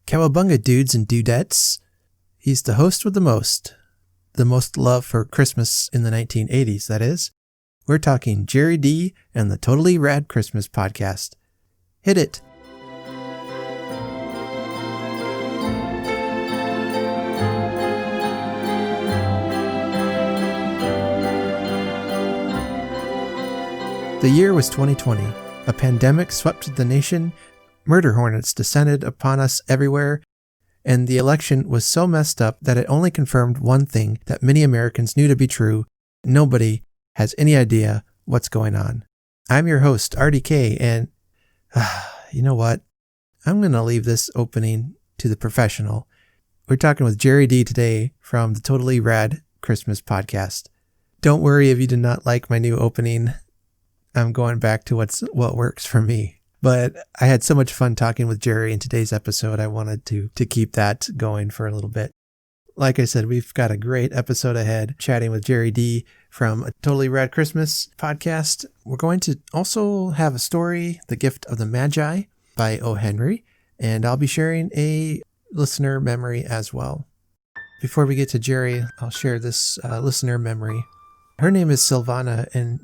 Cowabunga dudes and dudettes. He's the host with the most love for Christmas in the 1980s, that is. We're talking Gerry D and the Totally Rad Christmas podcast. Hit it. The year was 2020. A pandemic swept the nation, murder hornets descended upon us everywhere, and the election was so messed up that it only confirmed one thing that many Americans knew to be true: nobody has any idea what's going on. I'm your host, RDK, and you know what? I'm going to leave this opening to the professional. We're talking with Gerry D today from the Totally Rad Christmas podcast. Don't worry if you did not like my new opening. I'm going back to what works for me. But I had so much fun talking with Gerry in today's episode. I wanted to keep that going for a little bit. Like I said, we've got a great episode ahead chatting with Gerry D from A Totally Rad Christmas podcast. We're going to also have a story, The Gift of the Magi by O. Henry, and I'll be sharing a listener memory as well. Before we get to Gerry, I'll share this listener memory. Her name is Silvana, and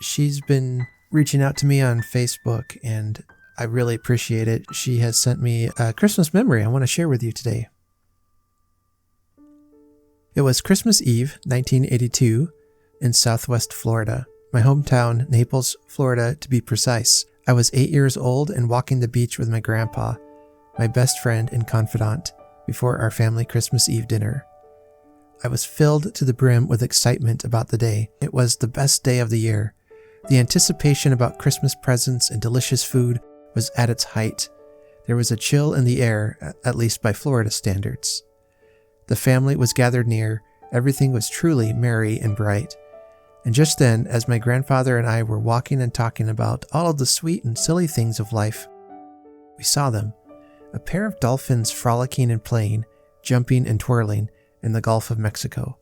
she's been reaching out to me on Facebook, and I really appreciate it. She has sent me a Christmas memory I want to share with you today. It was Christmas Eve, 1982, in Southwest Florida, my hometown, Naples, Florida, to be precise. I was 8 years old and walking the beach with my grandpa, my best friend and confidant, before our family Christmas Eve dinner. I was filled to the brim with excitement about the day. It was the best day of the year. The anticipation about Christmas presents and delicious food was at its height. There was a chill in the air, at least by Florida standards. The family was gathered near. Everything was truly merry and bright. And just then, as my grandfather and I were walking and talking about all of the sweet and silly things of life, we saw them. A pair of dolphins frolicking and playing, jumping and twirling in the Gulf of Mexico.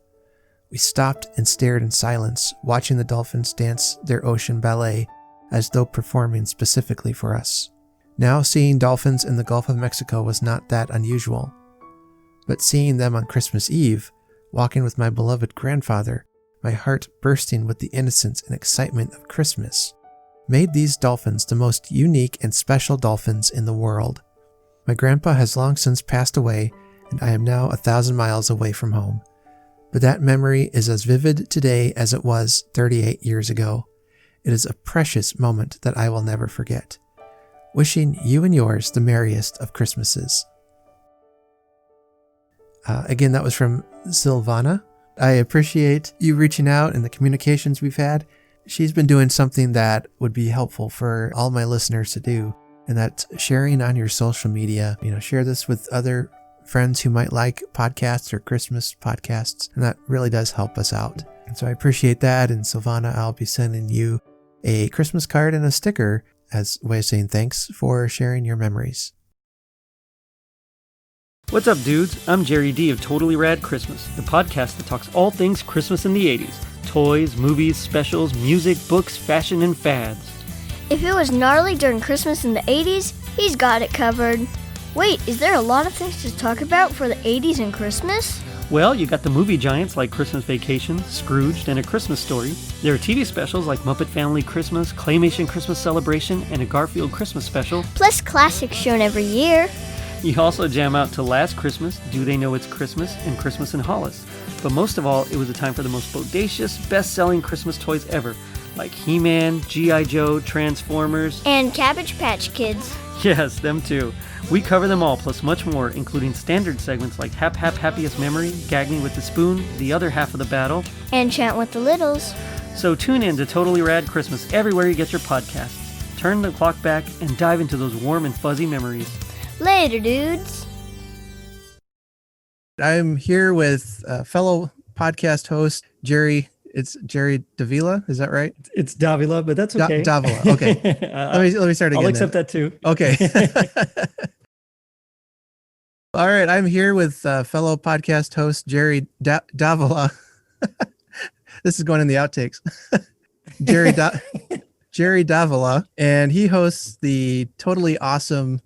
We stopped and stared in silence, watching the dolphins dance their ocean ballet as though performing specifically for us. Now, seeing dolphins in the Gulf of Mexico was not that unusual. But seeing them on Christmas Eve, walking with my beloved grandfather, my heart bursting with the innocence and excitement of Christmas, made these dolphins the most unique and special dolphins in the world. My grandpa has long since passed away, and I am now 1,000 miles away from home. But that memory is as vivid today as it was 38 years ago. It is a precious moment that I will never forget. Wishing you and yours the merriest of Christmases. Again, that was from Silvana. I appreciate you reaching out and the communications we've had. She's been doing something that would be helpful for all my listeners to do, and that's sharing on your social media. Share this with other friends who might like podcasts or Christmas podcasts, and that really does help us out. And so I appreciate that. And Silvana, I'll be sending you a Christmas card and a sticker as a way of saying thanks for sharing your memories. What's up, dudes? I'm Gerry D of Totally Rad Christmas, the podcast that talks all things Christmas in the 80s. Toys, movies, specials, music, books, fashion, and fads. If it was gnarly during Christmas in the 80s, he's got it covered. Wait, is there a lot of things to talk about for the 80s and Christmas? Well, you got the movie giants like Christmas Vacation, Scrooged, and A Christmas Story. There are TV specials like Muppet Family Christmas, Claymation Christmas Celebration, and a Garfield Christmas special. Plus classics shown every year. You also jam out to Last Christmas, Do They Know It's Christmas, and Christmas in Hollis. But most of all, it was a time for the most bodacious, best-selling Christmas toys ever, like He-Man, G.I. Joe, Transformers, and Cabbage Patch Kids. Yes, them too. We cover them all, plus much more, including standard segments like Hap Hap Happiest Memory, Gag Me with the Spoon, The Other Half of the Battle, and Chant with the Littles. So tune in to Totally Rad Christmas everywhere you get your podcasts. Turn the clock back and dive into those warm and fuzzy memories. Later, dudes. I'm here with fellow podcast host, Gerry. It's Gerry Davilla, is that right? It's Davilla, but that's okay. Davilla, okay. let me start again. I'll accept that too. Okay. All right, I'm here with fellow podcast host Gerry Davilla. This is going in the outtakes. Gerry Davilla, and he hosts the totally awesome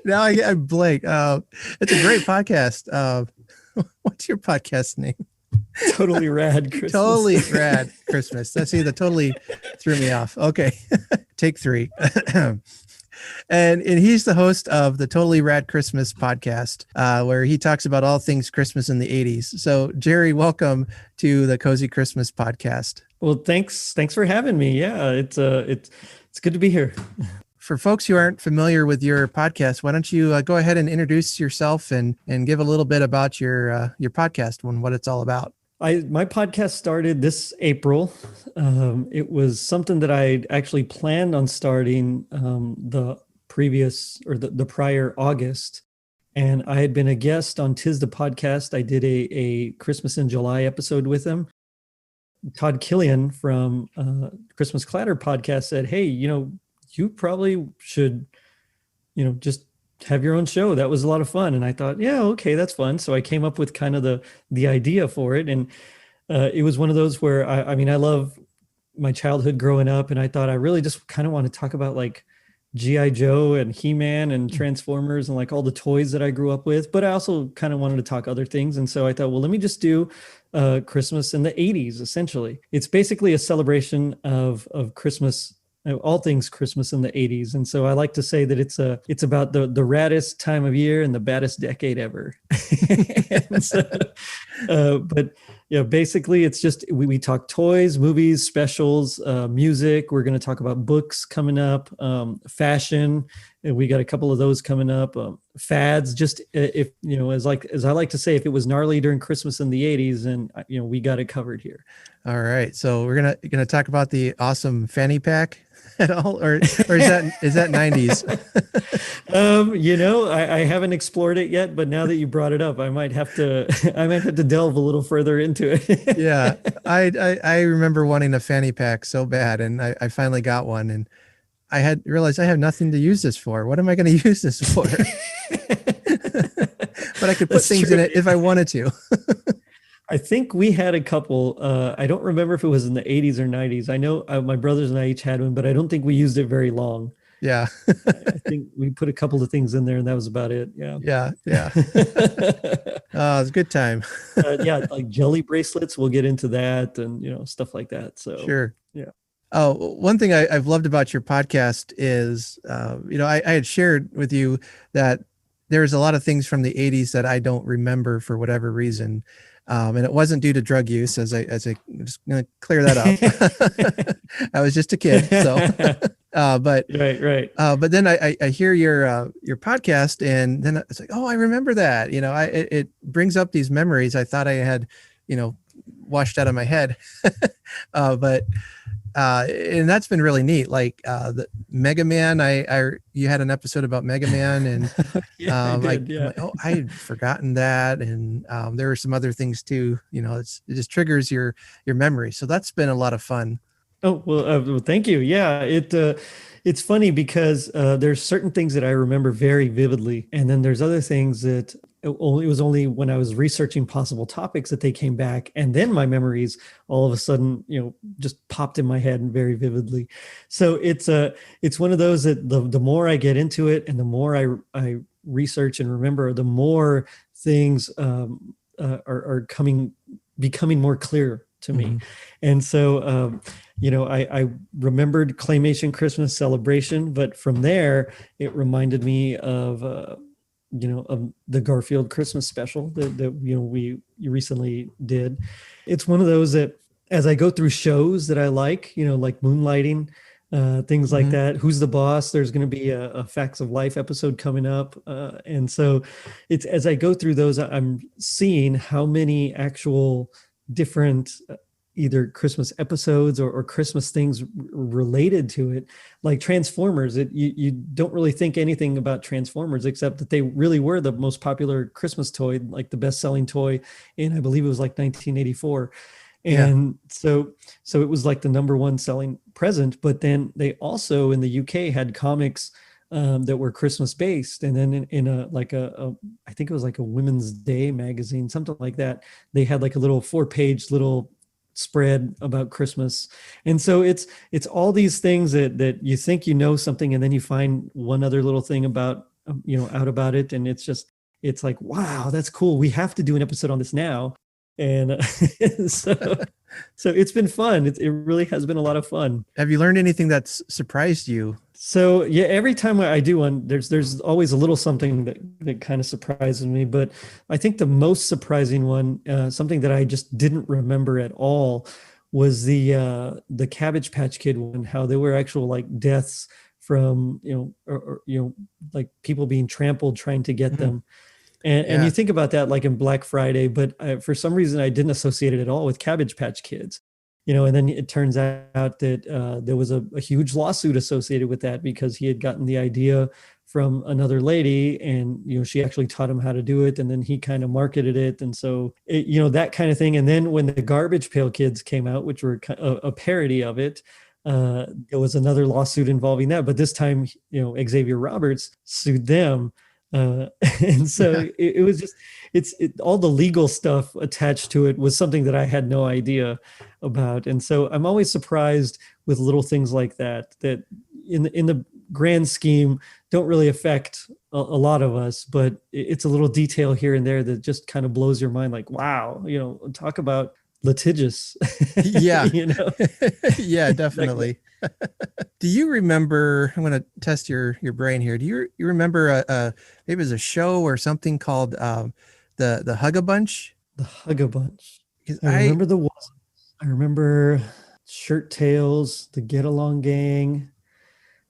Now I'm blank. It's a great podcast. What's your podcast name? Totally Rad Christmas. Totally Rad Christmas. That's the totally threw me off. Okay. Take 3. And he's the host of the Totally Rad Christmas podcast, where he talks about all things Christmas in the 80s. So, Gerry, welcome to the Cozy Christmas podcast. Well, thanks for having me. Yeah, it's good to be here. For folks who aren't familiar with your podcast, why don't you go ahead and introduce yourself and give a little bit about your podcast and what it's all about. My podcast started this April. It was something that I actually planned on starting the prior August. And I had been a guest on Tis the Podcast. I did a Christmas in July episode with him. Todd Killian from Christmas Clatter podcast said, hey, you probably should, just have your own show. That was a lot of fun. And I thought, yeah, okay, that's fun. So I came up with kind of the idea for it. And it was one of those where I love my childhood growing up. And I thought I really just kind of want to talk about like G.I. Joe and He-Man and Transformers and like all the toys that I grew up with. But I also kind of wanted to talk other things. And so I thought, well, let me just do Christmas in the 80s, essentially. It's basically a celebration of Christmas, all things Christmas in the 80s. And so I like to say that it's about the raddest time of year and the baddest decade ever. But yeah, basically it's just, we talk toys, movies, specials, music. We're going to talk about books coming up, fashion. And we got a couple of those coming up, fads. Just if, as I like to say, if it was gnarly during Christmas in the 80s, and we got it covered here. All right. So we're going to talk about the awesome fanny pack at all, or is that 90s? I haven't explored it yet, but now that you brought it up, I might have to delve a little further into it. Yeah. I remember wanting a fanny pack so bad, and I finally got one, and I had realized I have nothing to use this for. What am I going to use this for? But I could put things in it if I wanted to. I think we had a couple. I don't remember if it was in the 80s or 90s. I know my brothers and I each had one, but I don't think we used it very long. Yeah. I think we put a couple of things in there and that was about it. Yeah. Yeah. Oh, it's a good time. Yeah. Like jelly bracelets. We'll get into that and, stuff like that. So sure. Yeah. Oh, one thing I've loved about your podcast is, I had shared with you that there's a lot of things from the 80s that I don't remember for whatever reason. And it wasn't due to drug use, as I'm just going to clear that up. I was just a kid. So, but right. But then I hear your podcast, and then it's like, oh, I remember that. It brings up these memories I thought I had, washed out of my head. And that's been really neat. Like the Mega Man, you had an episode about Mega Man, and yeah, I had forgotten that, and there were some other things too. It just triggers your memory. So that's been a lot of fun. Oh well, thank you. Yeah, it's funny because there's certain things that I remember very vividly, and then there's other things that it was only when I was researching possible topics that they came back, and then my memories all of a sudden, just popped in my head very vividly. So it's one of those that the more I get into it, and the more I research and remember, the more things are becoming more clear to me. Mm-hmm. And so, I remembered Claymation Christmas Celebration, but from there, it reminded me of the Garfield Christmas special that we recently did. It's one of those that as I go through shows that I like Moonlighting, things like that. Who's the Boss? There's going to be a Facts of Life episode coming up. And so it's, as I go through those, I'm seeing how many actual different either Christmas episodes or Christmas things related to it, like Transformers. You don't really think anything about Transformers except that they really were the most popular Christmas toy, like the best-selling toy in, I believe it was like 1984. And so it was like the number one selling present. But then they also in the UK had comics that were Christmas based. And then in a I think it was like a Women's Day magazine, something like that. They had like a little 4-page little spread about Christmas. And so it's all these things that you think something, and then you find one other little thing about out about it. And it's like, wow, that's cool. We have to do an episode on this now. And so it's been fun. It really has been a lot of fun. Have you learned anything that's surprised you? So yeah, every time I do one, there's always a little something that kind of surprises me. But I think the most surprising one, something that I just didn't remember at all, was the Cabbage Patch Kid one. How there were actual like deaths from like people being trampled trying to get them. And you think about that like in Black Friday, but for some reason I didn't associate it at all with Cabbage Patch Kids. And then it turns out that there was a huge lawsuit associated with that because he had gotten the idea from another lady, and she actually taught him how to do it, and then he kind of marketed it, and so that kind of thing. And then when the Garbage Pail Kids came out, which were a parody of it, there was another lawsuit involving that, but this time Xavier Roberts sued them. And so it was just, all the legal stuff attached to it was something that I had no idea about. And so I'm always surprised with little things like that in the grand scheme don't really affect a lot of us, but it's a little detail here and there that just kind of blows your mind. Like, wow, talk about litigious. Yeah. Yeah, definitely. Do you remember, I'm going to test your brain here. Do you remember maybe it was a show or something called the Hug-a-Bunch? The Hug-a-Bunch. I remember the Wasps. I remember Shirt Tails, the Get Along Gang.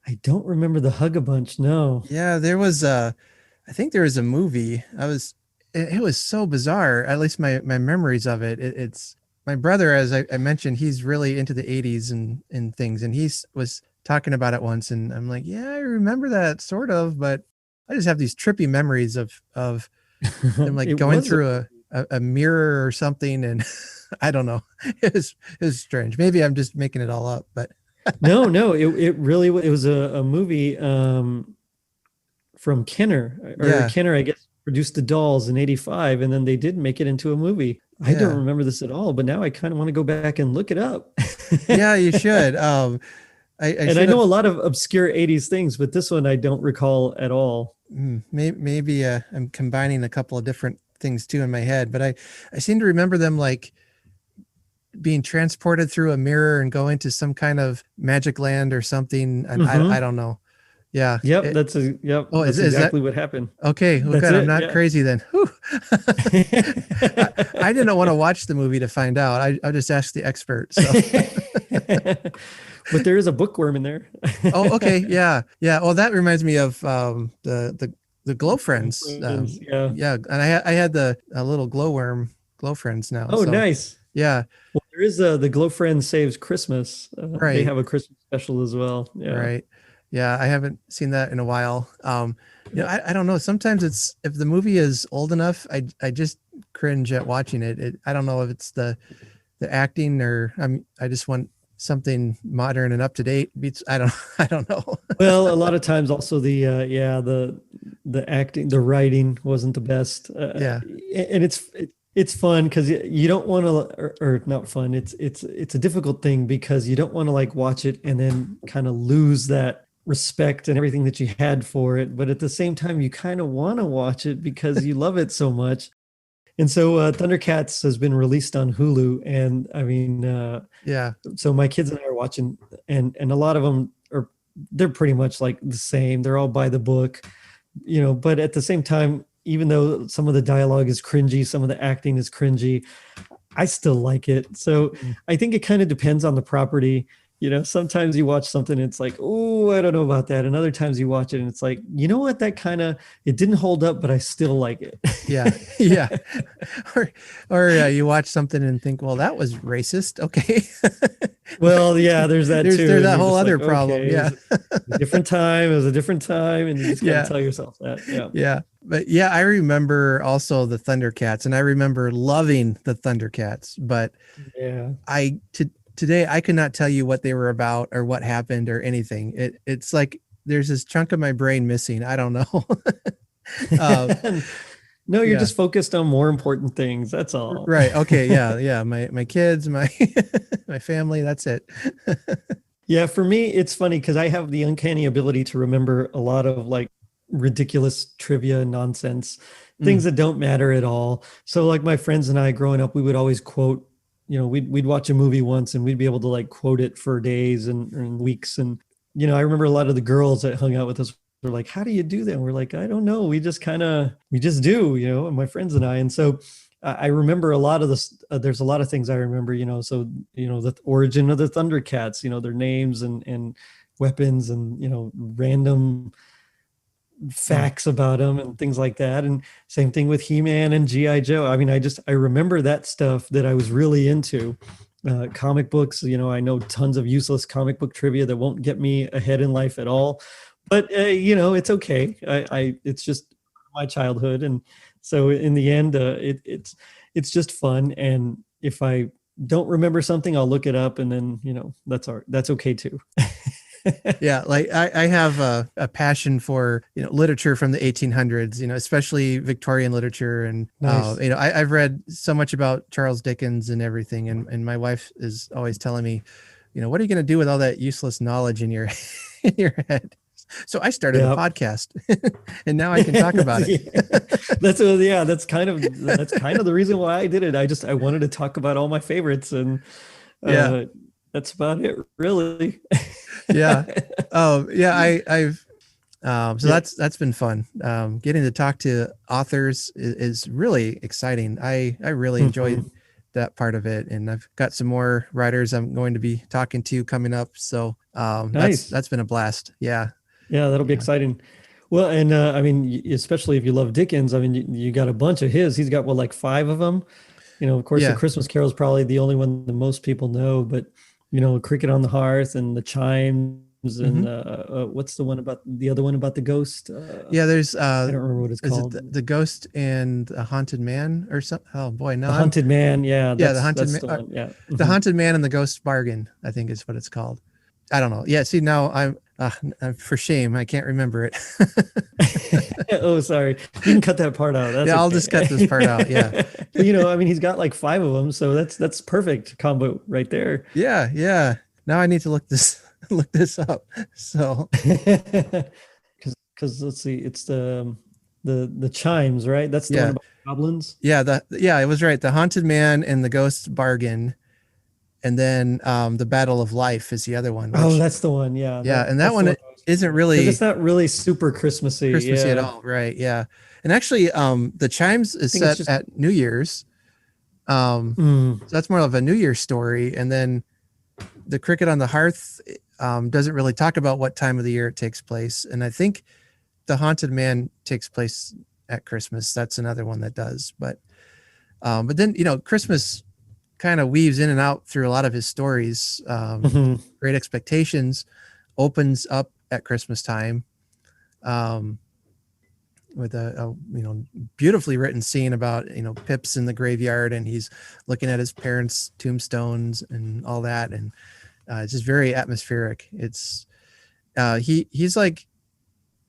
I don't remember the Hug-a-Bunch. No. Yeah, there was I think there was a movie. It was so bizarre. At least my memories of it. It's my brother, as I mentioned, he's really into the 80s and things. And he was talking about it once. And I'm like, yeah, I remember that sort of, but I just have these trippy memories of him like going through a mirror or something. And I don't know. It was strange. Maybe I'm just making it all up, but no, it really, it was a movie from Kenner, or Kenner, I guess, produced the Dolls in 85, and then they did make it into a movie. I don't remember this at all, but now I kind of want to go back and look it up. Yeah, you should. I know a lot of obscure 80s things, but this one I don't recall at all. Maybe I'm combining a couple of different things too in my head, but I seem to remember them like being transported through a mirror and going to some kind of magic land or something. And I don't know. Yeah. Yep. That's exactly what happened. Okay. Well, good. I'm not crazy then. I didn't want to watch the movie to find out. I'll just ask the expert. So. But there is a bookworm in there. Oh, okay. Yeah. Yeah. Well, that reminds me of the Glow Friends. Yeah. And I had a little glowworm Glow Friends now. Oh, so, nice. Yeah. Well, there is the Glow Friends Saves Christmas. Right. They have a Christmas special as well. Yeah. Right. Yeah, I haven't seen that in a while. I don't know. Sometimes if the movie is old enough, I just cringe at watching it. I don't know if it's the acting or I just want something modern and up to date. I don't know. Well, a lot of times also the acting, the writing wasn't the best. And it's fun because you don't want to, or not fun. It's a difficult thing because you don't want to like watch it and then kind of lose that respect and everything that you had for it. But at the same time, you kind of want to watch it because you love it so much. And so Thundercats has been released on Hulu. And I mean, so my kids and I are watching, and a lot of them they're pretty much like the same. They're all by the book, but at the same time, even though some of the dialogue is cringy, some of the acting is cringy, I still like it. So I think it kind of depends on the property. Sometimes you watch something and it's like, oh, I don't know about that. And other times you watch it and it's like, you know what, it didn't hold up, but I still like it. Yeah. Yeah. Or you watch something and think, well, that was racist. Okay. Well, yeah, there's that too. There's that whole other problem. Okay, yeah. It was a different time. And you just gotta tell yourself that. Yeah. Yeah. But yeah, I remember also the Thundercats, and I remember loving the Thundercats, but today, I could not tell you what they were about or what happened or anything. It's like there's this chunk of my brain missing. I don't know. No, you're just focused on more important things. That's all. Right. Okay. Yeah. Yeah. My kids, my family. That's it. Yeah. For me, it's funny because I have the uncanny ability to remember a lot of like ridiculous trivia nonsense, things that don't matter at all. So like my friends and I growing up, we would always quote, we'd watch a movie once and we'd be able to like quote it for days and weeks. And, I remember a lot of the girls that hung out with us were like, how do you do that? And we're like, I don't know. We just do, and my friends and I. And so I remember a lot of this. There's a lot of things I remember, the origin of the Thundercats, their names and weapons and, random facts about them and things like that. And same thing with He-Man and G.I. Joe. I mean, I remember that stuff that I was really into. Comic books, I know tons of useless comic book trivia that won't get me ahead in life at all. But, it's okay. It's just my childhood. And so in the end, it's just fun. And if I don't remember something, I'll look it up, and then, that's okay too. Yeah, like I have a passion for literature from the 1800s, especially Victorian literature, and Nice. I've read so much about Charles Dickens and everything, and my wife is always telling me, what are you going to do with all that useless knowledge in your in your head? So I started a podcast, and now I can talk about it. That's kind of the reason why I did it. I wanted to talk about all my favorites, and that's about it, really. Yeah. Oh, yeah. That's been fun. Getting to talk to authors is really exciting. I really enjoyed that part of it, and I've got some more writers I'm going to be talking to coming up. So Nice. that's been a blast. Yeah. Yeah, that'll be exciting. Well, and I mean, especially if you love Dickens, I mean, you got a bunch of his. He's got like 5 of them. Of course, The Christmas Carol is probably the only one that most people know, but Cricket on the Hearth and the Chimes and what's the other one about the ghost? There's I don't remember what it's called. Is it the Ghost and the Haunted Man or something? Oh boy, no. The Haunted Man, the Haunted Man. The one, yeah. The Haunted Man and the Ghost Bargain, I think is what it's called. I don't know. Yeah, see, now I'm for shame, I can't remember it. Oh, sorry. You can cut that part out. That's I'll just cut this part out. Yeah. I mean, he's got like 5 of them, so that's perfect combo right there. Yeah. Now I need to look this up. So, because let's see, it's the Chimes, right? That's the one about goblins. Yeah, it was right. The Haunted Man and the Ghost Bargain. And then the Battle of Life is the other one. That's the one. Yeah. And that one isn't really. It's not really super Christmassy at all. Right. Yeah. And actually, the Chimes is set at New Year's. So that's more of a New Year's story. And then the Cricket on the Hearth doesn't really talk about what time of the year it takes place. And I think the Haunted Man takes place at Christmas. That's another one that does. But then, Christmas kind of weaves in and out through a lot of his stories. Great Expectations opens up at Christmas time with a beautifully written scene about Pip's in the graveyard and he's looking at his parents' tombstones and all that, and it's just very atmospheric. It's he's like,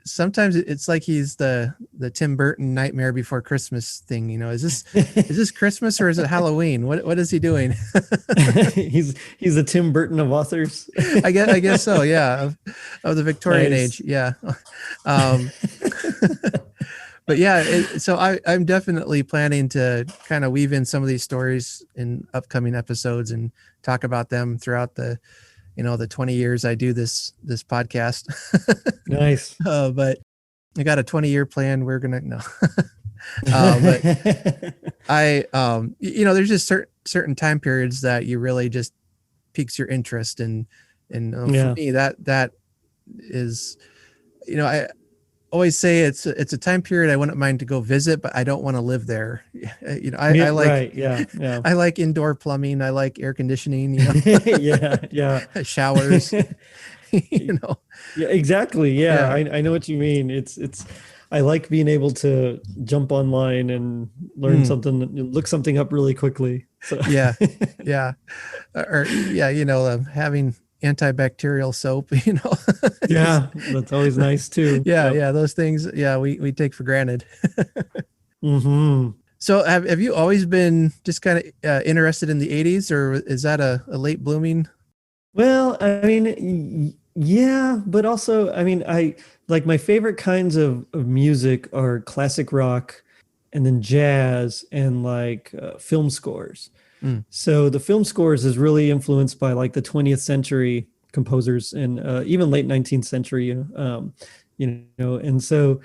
sometimes it's like he's the Tim Burton Nightmare Before Christmas thing. Is this Christmas or is it Halloween? What is he doing? he's the Tim Burton of authors. I guess so. Yeah, of the Victorian age. Yeah. But yeah, so I'm definitely planning to kind of weave in some of these stories in upcoming episodes and talk about them throughout the 20 years I do this podcast. Nice. But I got a 20-year plan. We're going to, no. But there's just certain time periods that you really just piques your interest. And for me, that is, I always say it's a time period I wouldn't mind to go visit, but I don't want to live there. I like, right. Yeah. I like indoor plumbing. I like air conditioning, yeah. Showers, Yeah, exactly. Yeah. I know what you mean. It's, I like being able to jump online and learn something, look something up really quickly. So. Yeah. Or having antibacterial soap, Yeah, that's always nice too. Yeah, those things, we take for granted. So have you always been just kind of interested in the 80s, or is that a late blooming? Well, I mean, yeah, but also, I mean, like my favorite kinds of music are classic rock and then jazz and like film scores. Mm. So the film scores is really influenced by like the 20th century composers and even late 19th century, and so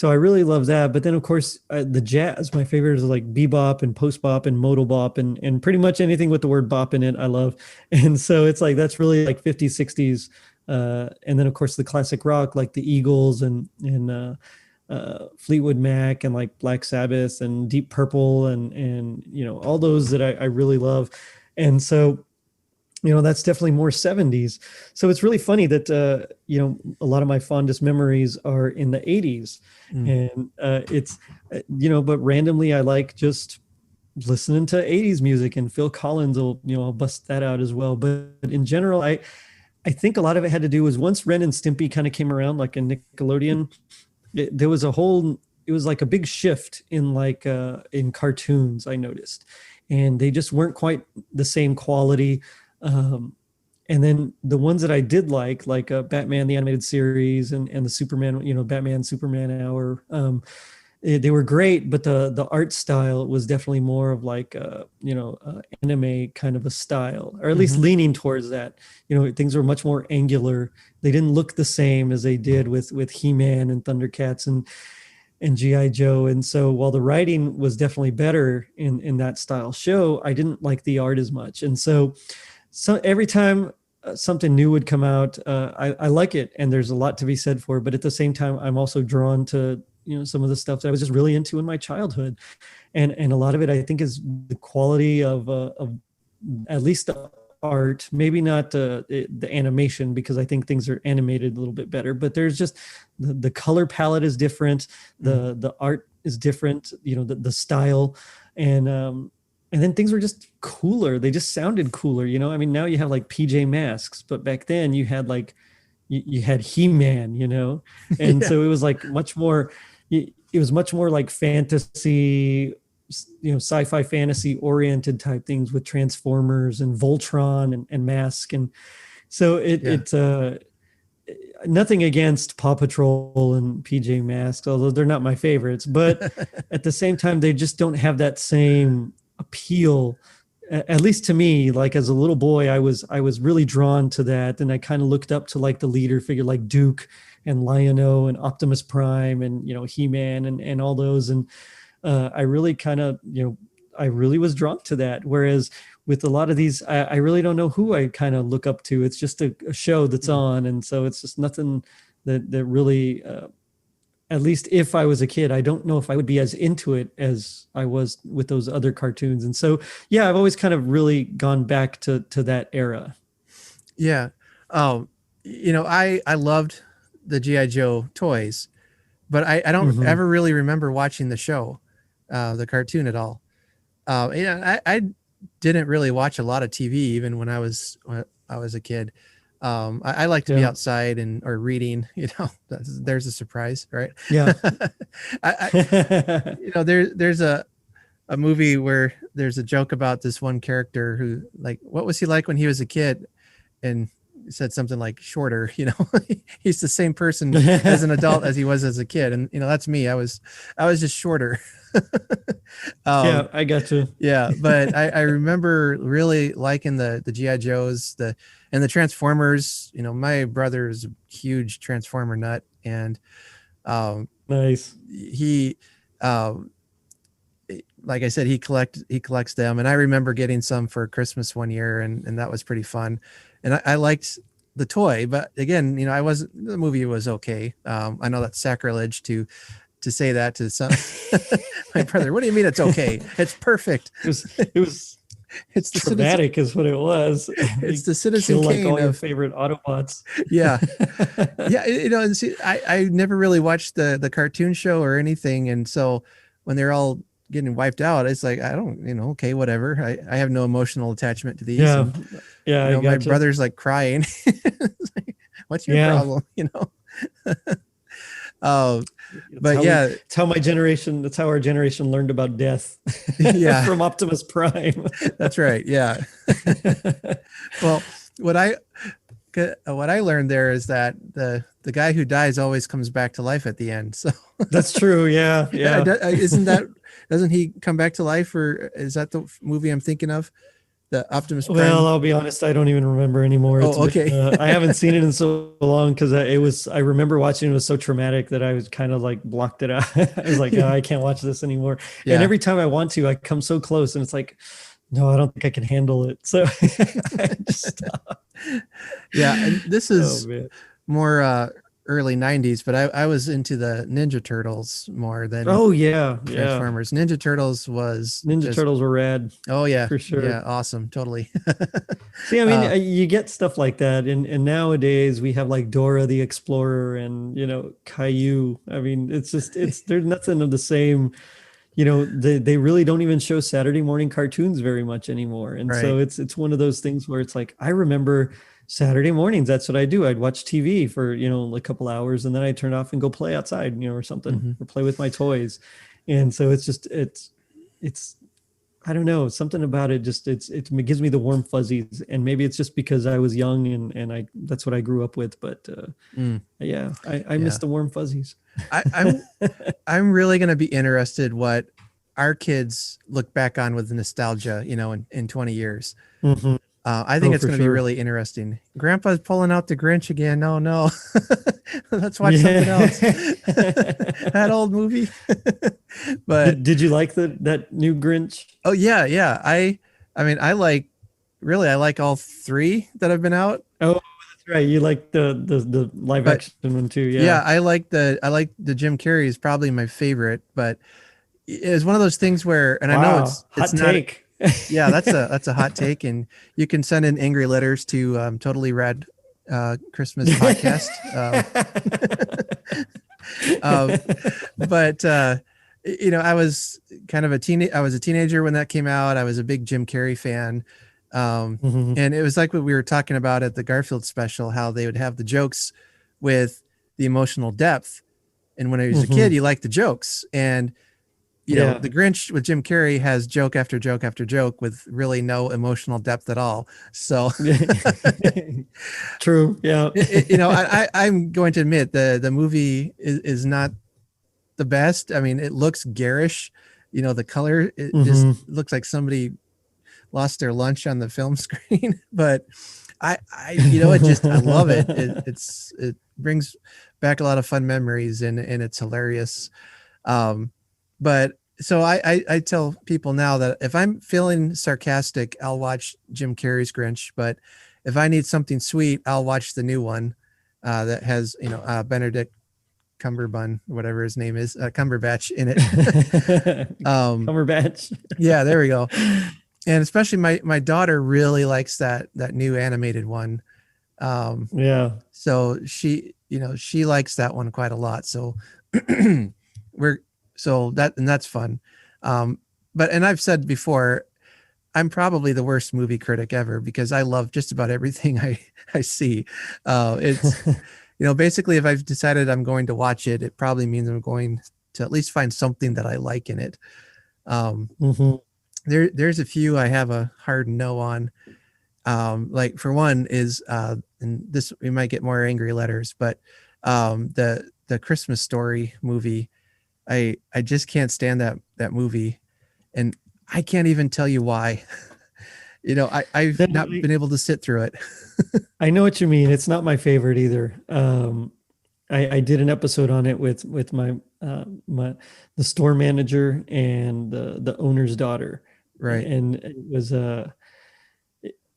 I really love that. But then of course the jazz, my favorite is like bebop and post bop and modal bop and pretty much anything with the word bop in it, I love. And so it's like, that's really like 50s, 60s. And then of course the classic rock, like the Eagles and Fleetwood Mac and like Black Sabbath and Deep Purple and all those that I really love. And so, that's definitely more 70s. So it's really funny that, a lot of my fondest memories are in the 80s. And it's, but randomly I like just listening to 80s music, and Phil Collins will, I'll bust that out as well. But in general, I think a lot of it had to do was once Ren and Stimpy kind of came around, like in Nickelodeon, it was like a big shift in like in cartoons, I noticed, and they just weren't quite the same quality. And then the ones that I did like Batman, the animated series and the Superman, Batman, Superman Hour, they were great, but the art style was definitely more of like, anime kind of a style, or at least leaning towards that. Things were much more angular. They didn't look the same as they did with He-Man and Thundercats and G.I. Joe. And so while the writing was definitely better in that style show, I didn't like the art as much. And so every time something new would come out, I like it, and there's a lot to be said for it. But at the same time, I'm also drawn to some of the stuff that I was just really into in my childhood, and a lot of it I think is the quality of at least the art, maybe not the animation, because I think things are animated a little bit better. But there's just the color palette is different, the art is different, the style, and then things were just cooler. They just sounded cooler, I mean, now you have like PJ Masks, but back then you had like, you had He-Man, and so it was like much more, it was much more like fantasy, sci-fi fantasy oriented type things with Transformers and Voltron and Mask. And so it's nothing against Paw Patrol and PJ Masks, although they're not my favorites, but at the same time, they just don't have that same appeal, at least to me. Like as a little boy, I was really drawn to that, and I kind of looked up to like the leader figure like Duke and Lion-O and Optimus Prime and He-Man and all those, and I really kind of I really was drawn to that. Whereas with a lot of these, I really don't know who I kind of look up to. It's just a show that's on, and so it's just nothing that really at least if I was a kid, I don't know if I would be as into it as I was with those other cartoons. And so, yeah, I've always kind of really gone back to that era. Yeah. I loved the G.I. Joe toys, but I don't ever really remember watching the show, the cartoon at all. I didn't really watch a lot of TV even when I was a kid. I like to be outside or reading, there's a surprise, right? Yeah. There's a movie where there's a joke about this one character who, like, what was he like when he was a kid? And said something like shorter, he's the same person as an adult as he was as a kid. And, that's me. I was just shorter. Yeah, I got you. Yeah. But I remember really liking the G.I. Joes, and the Transformers. My brother is a huge Transformer nut, and nice. He like I said, he collects them, and I remember getting some for Christmas one year, and that was pretty fun. And I liked the toy, but again, the movie was okay. I know that's sacrilege to say that to some my brother. What do you mean it's okay? It's perfect. It was it's traumatic is what it was. It's the Citizen Kane all your favorite Autobots. Yeah. Yeah. And see, I never really watched the cartoon show or anything. And so when they're all getting wiped out, it's like, I don't, okay, whatever. I have no emotional attachment to these. Yeah. And, yeah. my brother's like crying. Like, what's your problem? But it's how that's how our generation learned about death. Yeah. From Optimus Prime. That's right. Yeah. Well, what what I learned there is that the guy who dies always comes back to life at the end. So That's true. Yeah. Yeah. Doesn't he come back to life, or is that the movie I'm thinking of? The Optimus Prime? Well, I'll be honest, I don't even remember anymore. Oh, okay. I haven't seen it in so long because I remember watching it was so traumatic that I was kind of like blocked it out. I was like, oh, I can't watch this anymore. Yeah. And every time I want to, I come so close and it's like, no, I don't think I can handle it. So I just stop. Yeah. And this is more early 90s, but I was into the Ninja Turtles more than Transformers. Ninja Turtles were rad. Oh yeah, for sure. Yeah, awesome, totally. See, I mean, you get stuff like that, and nowadays we have like Dora the Explorer and Caillou. I mean, there's nothing of the same. They really don't even show Saturday morning cartoons very much anymore, and so it's one of those things where it's like I remember Saturday mornings, that's what I do. I'd watch TV for, a couple hours and then I'd turn off and go play outside, or something, or play with my toys. And so it's, I don't know, something about it. Just, it gives me the warm fuzzies, and maybe it's just because I was young and that's what I grew up with. But I miss the warm fuzzies. I'm really going to be interested what our kids look back on with nostalgia, in 20 years. Mm-hmm. I think it's going to be really interesting. Grandpa's pulling out the Grinch again. Oh no, let's watch something else. That old movie. But did you like that new Grinch? Oh yeah. I mean, I like all three that have been out. Oh, that's right. You like the live action one too. Yeah. Yeah, I like the Jim Carrey is probably my favorite, but it's one of those things where, and I know it's hot take. Yeah, that's a hot take, and you can send in angry letters to Totally Rad Christmas podcast. But I was kind of I was a teenager when that came out. I was a big Jim Carrey fan, and it was like what we were talking about at the Garfield special, how they would have the jokes with the emotional depth, and when I was a kid, you liked the jokes, and the Grinch with Jim Carrey has joke after joke after joke with really no emotional depth at all. So true. Yeah. I'm going to admit the movie is not the best. I mean, it looks garish, the color, it just looks like somebody lost their lunch on the film screen, but I love it. It brings back a lot of fun memories and it's hilarious. But so I tell people now that if I'm feeling sarcastic, I'll watch Jim Carrey's Grinch. But if I need something sweet, I'll watch the new one that has, Benedict Cumberbun, whatever his name is, Cumberbatch in it. Cumberbatch. Yeah, there we go. And especially my daughter really likes that new animated one. So she likes that one quite a lot. So that's fun. And I've said before, I'm probably the worst movie critic ever because I love just about everything I see. It's, basically if I've decided I'm going to watch it, it probably means I'm going to at least find something that I like in it. There's a few I have a hard no on. Like for one is, and this, we might get more angry letters, but the Christmas Story movie, I just can't stand that movie, and I can't even tell you why. I've not been able to sit through it. I know what you mean. It's not my favorite either. I did an episode on it with my the store manager and the owner's daughter. Right. And it was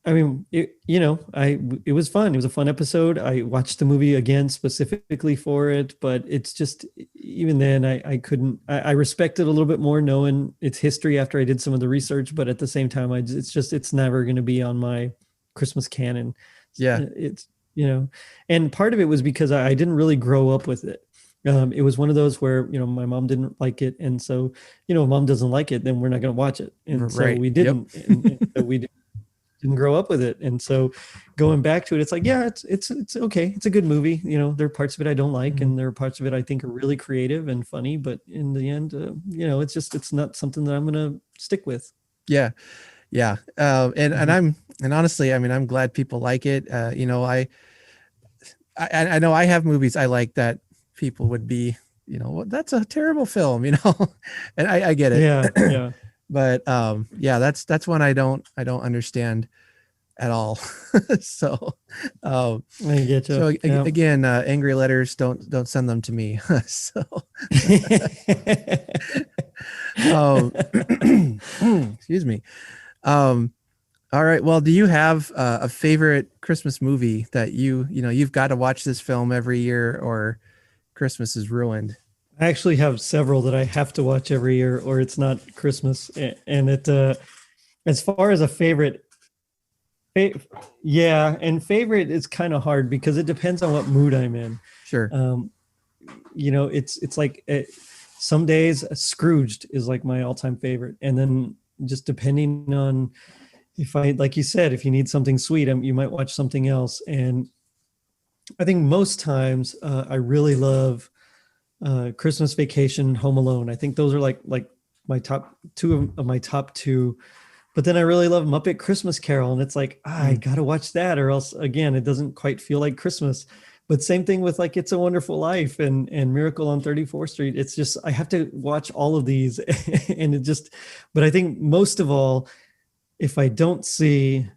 it was fun. It was a fun episode. I watched the movie again specifically for it, but it's just, even then I couldn't, I respect it a little bit more knowing its history after I did some of the research, but at the same time, it's never going to be on my Christmas canon. Yeah. It's, and part of it was because I didn't really grow up with it. It was one of those where, my mom didn't like it. And so, if mom doesn't like it, then we're not going to watch it. And so we didn't, and so we didn't grow up with it. And so going back to it, it's like, yeah, it's okay. It's a good movie. There are parts of it I don't like, and there are parts of it I think are really creative and funny, but in the end, it's not something that I'm going to stick with. Yeah. Yeah. And honestly, I mean, I'm glad people like it. You know, I know I have movies I like that people would be, you know, well, that's a terrible film, you know, and I get it. Yeah, yeah. But yeah, that's one I don't understand at all. So, I get you. so Yeah. again, angry letters, don't send them to me. So, excuse me. All right. Well, do you have a favorite Christmas movie that you've got to watch this film every year, or Christmas is ruined? I actually have several that I have to watch every year, or it's not Christmas. And it, as far as a favorite, yeah, and favorite is kind of hard because it depends on what mood I'm in. Sure. You know, it's like some days Scrooged is like my all-time favorite, and then just depending on if I, like you said, if you need something sweet, you might watch something else. And I think most times I really love Christmas Vacation, Home Alone. I think those are like my top two of my top two. But then I really love Muppet Christmas Carol, and it's like I gotta watch that, or else again it doesn't quite feel like Christmas. But same thing with like It's a Wonderful Life and Miracle on 34th Street. It's just I have to watch all of these, and it just. But I think most of all, if I don't see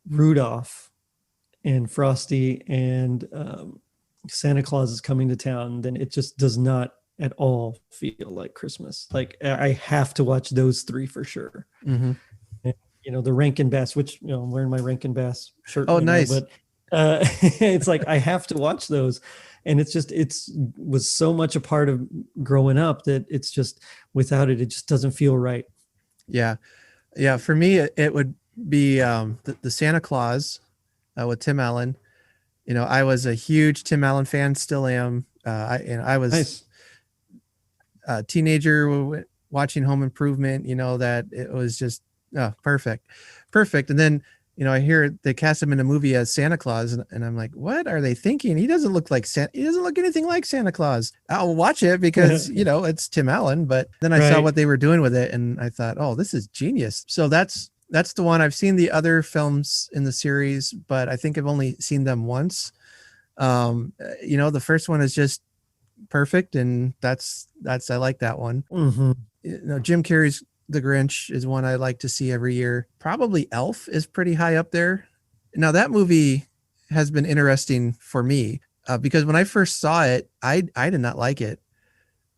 Rudolph and Frosty and Santa Claus is Coming to Town, then it just does not at all feel like Christmas. Like I have to watch those three for sure. Mm-hmm. And, you know, the Rankin Bass, which, you know, I'm wearing my Rankin Bass shirt. Oh, right nice. Now, but it's like I have to watch those. And it's just, was so much a part of growing up that it's just, without it, it just doesn't feel right. Yeah. Yeah. For me, it would be the Santa Claus with Tim Allen. You know, I was a huge Tim Allen fan, still am. I was Nice. A teenager watching Home Improvement, you know, that it was just perfect. And then, you know, I hear they cast him in a movie as Santa Claus, and I'm like, what are they thinking? He doesn't look like he doesn't look anything like Santa Claus. I'll watch it because, you know, it's Tim Allen. But then I saw what they were doing with it, and I thought, oh, this is genius. So that's the one. I've seen the other films in the series, but I think I've only seen them once. You know, the first one is just perfect, and that's I like that one. Mm-hmm. You know, Jim Carrey's The Grinch is one I like to see every year. Probably Elf is pretty high up there. Now that movie has been interesting for me because when I first saw it, I did not like it.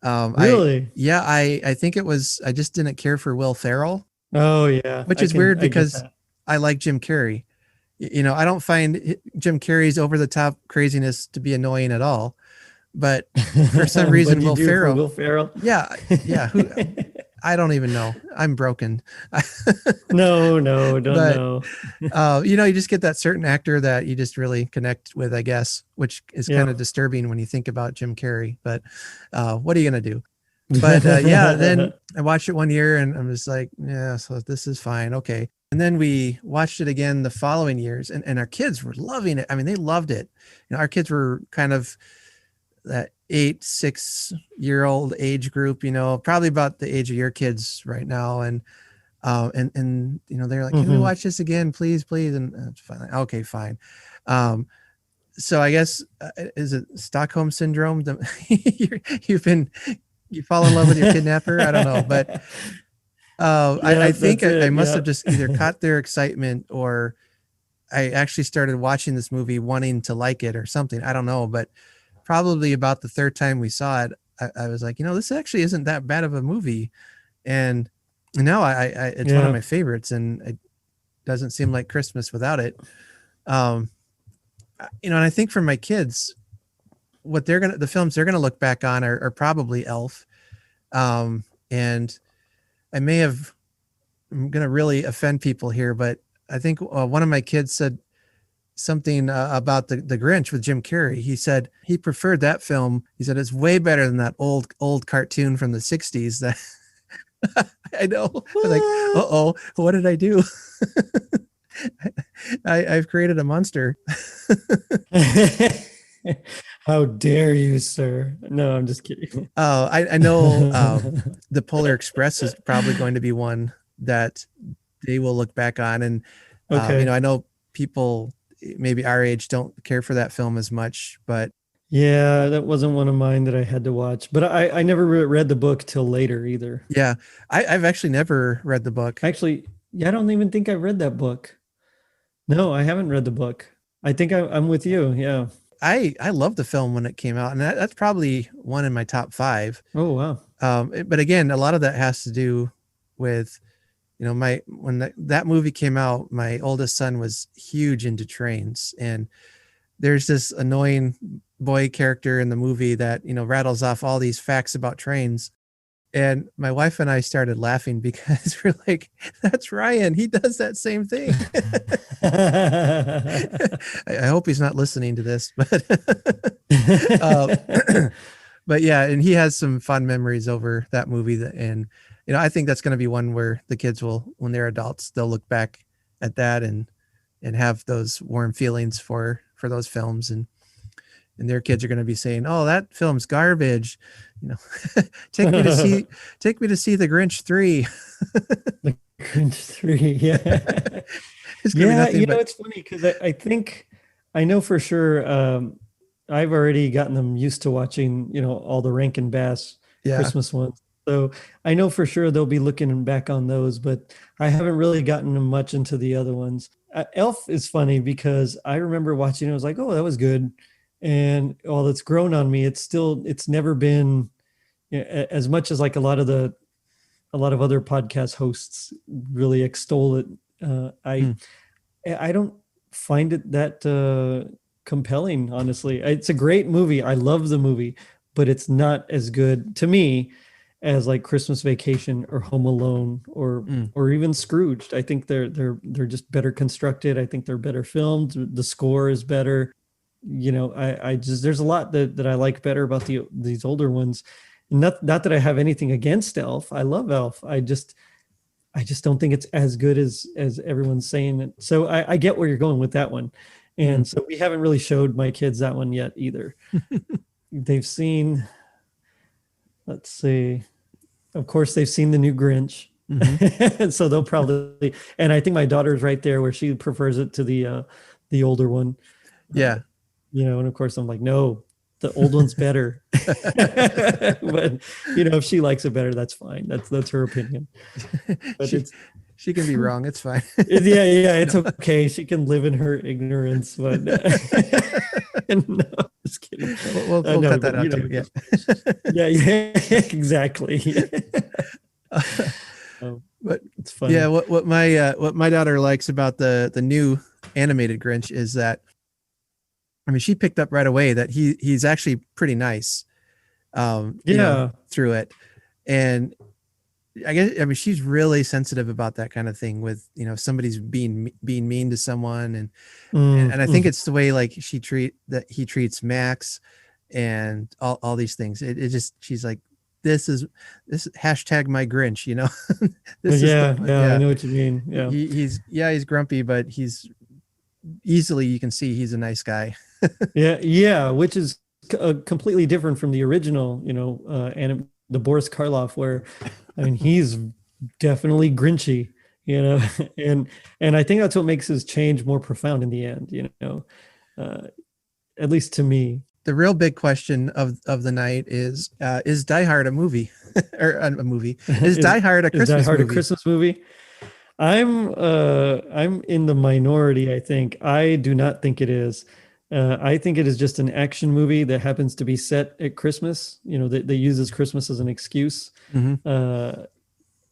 Really? I think it was, I just didn't care for Will Ferrell. Oh yeah. Which is weird because I like Jim Carrey. You know, I don't find Jim Carrey's over the top craziness to be annoying at all. But for some reason, Will Ferrell. Yeah. I don't even know. I'm broken. No, don't know. You know, you just get that certain actor that you just really connect with, I guess, which is kind of disturbing when you think about Jim Carrey. But what are you going to do? But yeah, then I watched it one year and I'm just like, yeah, so this is fine. Okay. And then we watched it again the following years, and our kids were loving it. I mean, they loved it. You know, our kids were kind of that 6-year-old age group, you know, probably about the age of your kids right now. And you know, they're like, can we watch this again, please? And finally, okay, fine. So I guess, is it Stockholm syndrome? You fall in love with your kidnapper. I don't know, but I think I must have just either caught their excitement, or I actually started watching this movie wanting to like it or something. I don't know, but probably about the third time we saw it, I was like, you know, this actually isn't that bad of a movie. And now it's one of my favorites, and it doesn't seem like Christmas without it. You know, and I think for my kids, the films they're going to look back on are probably Elf. And I'm going to really offend people here, but I think one of my kids said something about the Grinch with Jim Carrey. He said he preferred that film. He said it's way better than that old cartoon from the 60s that I know. Like, what did I do? I've created a monster. How dare you, sir? No, I'm just kidding. I know the Polar Express is probably going to be one that they will look back on. And, Okay. I know people maybe our age don't care for that film as much, but Yeah, that wasn't one of mine that I had to watch, but I never read the book till later either. yeah, I've actually never read the book. Actually, yeah, I don't even think I read that book. No, I haven't read the book. I think I'm with you. Yeah. I love the film when it came out, and that's probably one in my top 5. Oh, wow. But again, a lot of that has to do with, when that movie came out, my oldest son was huge into trains, and there's this annoying boy character in the movie that, rattles off all these facts about trains. And my wife and I started laughing because we're like, that's Ryan. He does that same thing. I hope he's not listening to this, but, but yeah, and he has some fun memories over that movie. And, I think that's going to be one where the kids will, when they're adults, they'll look back at that and have those warm feelings for those films. And their kids are going to be saying, "Oh, that film's garbage." Take me to see the Grinch 3. The Grinch 3, yeah. Yeah, it's funny because I think I know for sure. I've already gotten them used to watching, all the Rankin Bass Christmas ones. So I know for sure they'll be looking back on those, but I haven't really gotten them much into the other ones. Elf is funny because I remember watching it. I was like, "Oh, that was good." And while it's grown on me, it's never been as much as like a lot of other podcast hosts really extol it. I don't find it that compelling, honestly. It's a great movie. I love the movie, but it's not as good to me as like Christmas Vacation or Home Alone or even Scrooged. I think they're just better constructed. I think they're better filmed. The score is better. I just, there's a lot that I like better about these older ones. Not that I have anything against Elf. I love Elf. I just don't think it's as good as everyone's saying it. So I get where you're going with that one. And so we haven't really showed my kids that one yet either. They've seen, let's see, of course they've seen the new Grinch. So they'll probably, and I think my daughter's right there where she prefers it to the older one. Yeah. And of course I'm like, no, the old one's better. But if she likes it better, that's fine. That's her opinion. But she can be wrong. It's fine. Yeah, it's okay. She can live in her ignorance. But no, just kidding. We'll cut that out too. Yeah, exactly. But it's funny. Yeah, what my daughter likes about the new animated Grinch is that, she picked up right away that he's actually pretty nice, through it. And I guess, she's really sensitive about that kind of thing with, somebody's being mean to someone. And I think it's the way like he treats Max and all these things. It just, she's like, this is hashtag my Grinch, I know what you mean. Yeah. He's grumpy, but he's easily, you can see he's a nice guy. Yeah, which is completely different from the original, and the Boris Karloff, where he's definitely Grinchy, and I think that's what makes his change more profound in the end, at least to me. The real big question of the night is Die Hard a movie or a movie? Is Die Hard a Christmas movie? A Christmas movie? I'm in the minority. I think I do not think it is. I think it is just an action movie that happens to be set at Christmas. That uses Christmas as an excuse.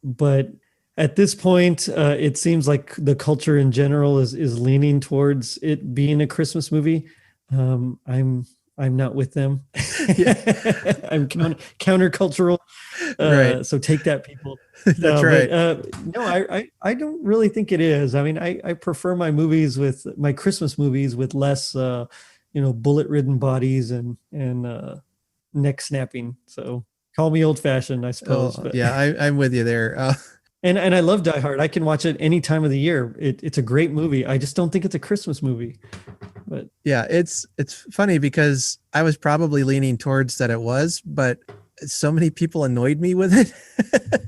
But at this point, it seems like the culture in general is leaning towards it being a Christmas movie. I'm not with them. I'm countercultural. Right. So take that, people. That's right. No, I don't really think it is. I prefer my Christmas movies with less, bullet-ridden bodies and neck snapping. So call me old-fashioned, I suppose. But. Yeah, I'm with you there. And I love Die Hard. I can watch it any time of the year. It's a great movie. I just don't think it's a Christmas movie. But yeah, it's funny because I was probably leaning towards that it was, but so many people annoyed me with it.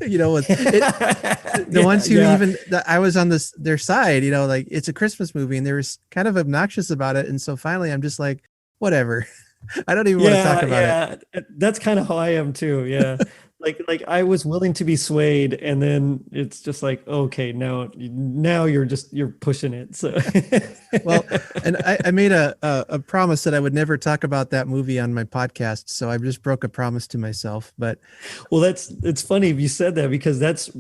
The ones who I was on their side, like it's a Christmas movie and they were kind of obnoxious about it. And so finally I'm just like, whatever. I don't even want to talk about it. That's kind of how I am too. Yeah. like I was willing to be swayed, and then it's just like, okay, now you're pushing it. So well, and I made a promise that I would never talk about that movie on my podcast. So I just broke a promise to myself. But well, it's funny you said that, because that's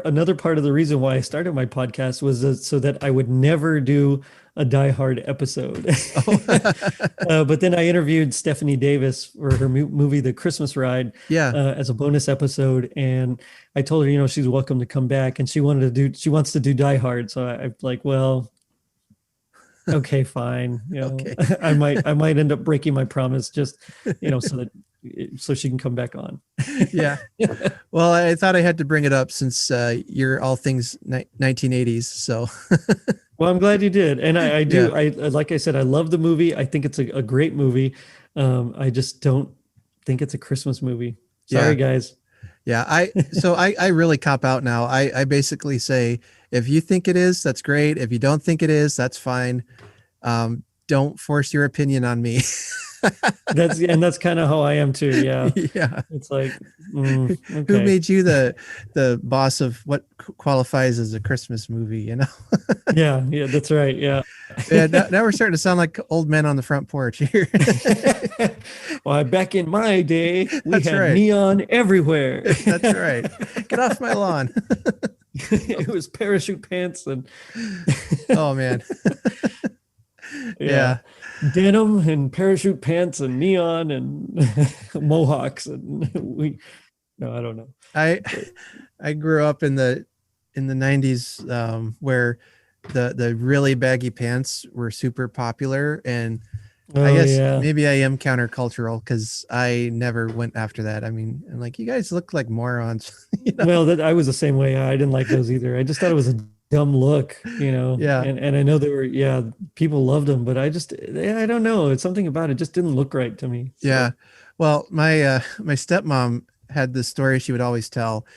another part of the reason why I started my podcast was so that I would never do a Die Hard episode. But then I interviewed Stephanie Davis for her movie, The Christmas Ride, as a bonus episode. And I told her, she's welcome to come back, and she wants to do Die Hard. So I'm like, well, okay, fine. Okay. I might end up breaking my promise just, so she can come back on. Yeah. Well, I thought I had to bring it up since you're all things 1980s. So. Well, I'm glad you did. And I do. I like I said, I love the movie. I think it's a great movie. I just don't think it's a Christmas movie. Sorry, guys. Yeah. I really cop out now. I basically say, if you think it is, that's great. If you don't think it is, that's fine. Don't force your opinion on me. That's kind of how I am too. Yeah. Yeah. It's like, okay. Who made you the boss of what qualifies as a Christmas movie, Yeah, that's right. Yeah. Yeah. Now we're starting to sound like old men on the front porch here. Well, back in my day, we had neon everywhere. That's right. Get off my lawn. It was parachute pants and oh man. Yeah. Denim and parachute pants and neon and mohawks and I don't know. I grew up in the 90s where the really baggy pants were super popular, and I guess maybe I am countercultural because I never went after that. I mean, I'm like, you guys look like morons. Well, I was the same way. I didn't like those either. I just thought it was a dumb look, Yeah. And I know they were, people loved them, but I don't know. It's something about it just didn't look right to me. So. Yeah. Well, my stepmom had this story she would always tell,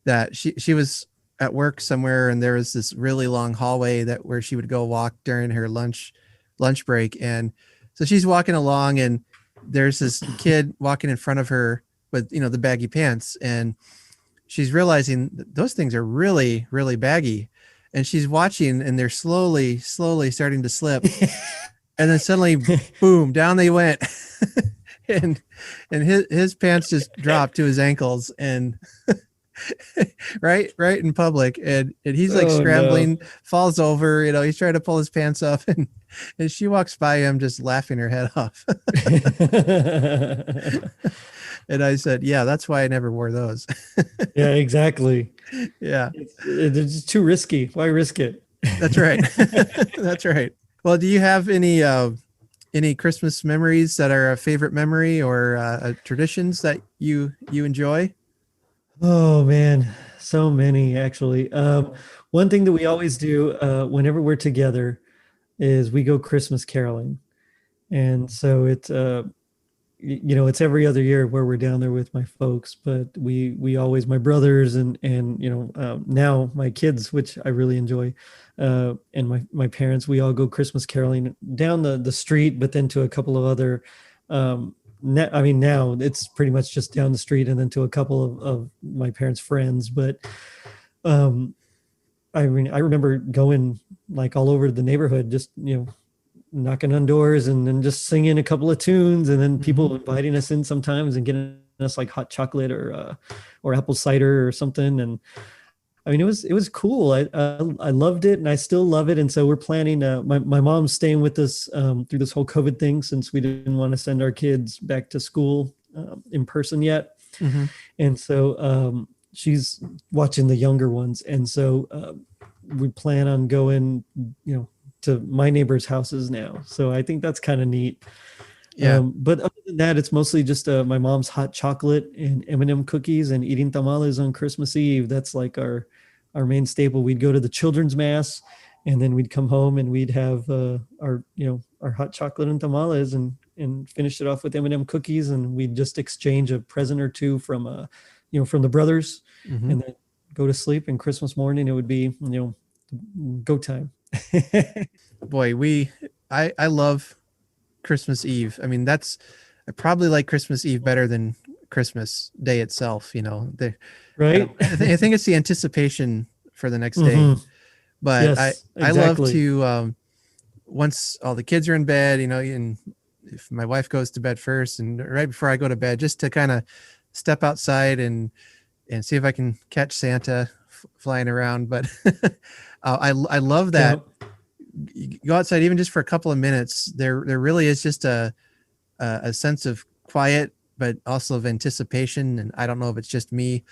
that she was at work somewhere and there was this really long hallway where she would go walk during her lunch break. And so she's walking along and there's this kid walking in front of her with, the baggy pants, and she's realizing that those things are really, really baggy. And she's watching and they're slowly starting to slip. And then suddenly, boom, down they went. and his pants just dropped to his ankles, and right in public. And he's like scrambling, falls over, he's trying to pull his pants up, and she walks by him just laughing her head off. And I said, yeah, that's why I never wore those. Yeah, exactly. Yeah. It's just too risky. Why risk it? That's right. That's right. Well, do you have any Christmas memories that are a favorite memory or traditions that you enjoy? Oh man, so many actually. One thing that we always do whenever we're together is we go Christmas caroling. And so it's it's every other year where we're down there with my folks, but we always, my brothers and now my kids, which I really enjoy, and my parents, we all go Christmas caroling down the street, but then to a couple of other, now it's pretty much just down the street and then to a couple of my parents' friends. But I remember going like all over the neighborhood, just, knocking on doors and then just singing a couple of tunes, and then people inviting us in sometimes and getting us like hot chocolate or apple cider or something. And I mean, it was cool. I loved it, and I still love it. And so we're planning. My mom's staying with us through this whole COVID thing, since we didn't want to send our kids back to school in person yet. Mm-hmm. And so she's watching the younger ones, and so we plan on going, to my neighbors' houses now. So I think that's kind of neat. Yeah. But other than that, it's mostly just my mom's hot chocolate and M&M cookies and eating tamales on Christmas Eve. That's like our main staple. We'd go to the children's mass, and then we'd come home and we'd have our hot chocolate and tamales and and finished it off with M&M cookies, and we'd just exchange a present or two from from the brothers, Mm-hmm. and then go to sleep. And Christmas morning, it would be, go time. Boy, I love Christmas Eve. I mean, I probably like Christmas Eve better than Christmas Day itself. Right? I think it's the anticipation for the next day. Mhm. But Yes, I love exactly. to once all the kids are in bed, and if my wife goes to bed first, and right before I go to bed, just to kind of step outside and see if I can catch Santa flying around. But I love that. Yep. You go outside even just for a couple of minutes. There really is just a sense of quiet, but also of anticipation. And I don't know if it's just me,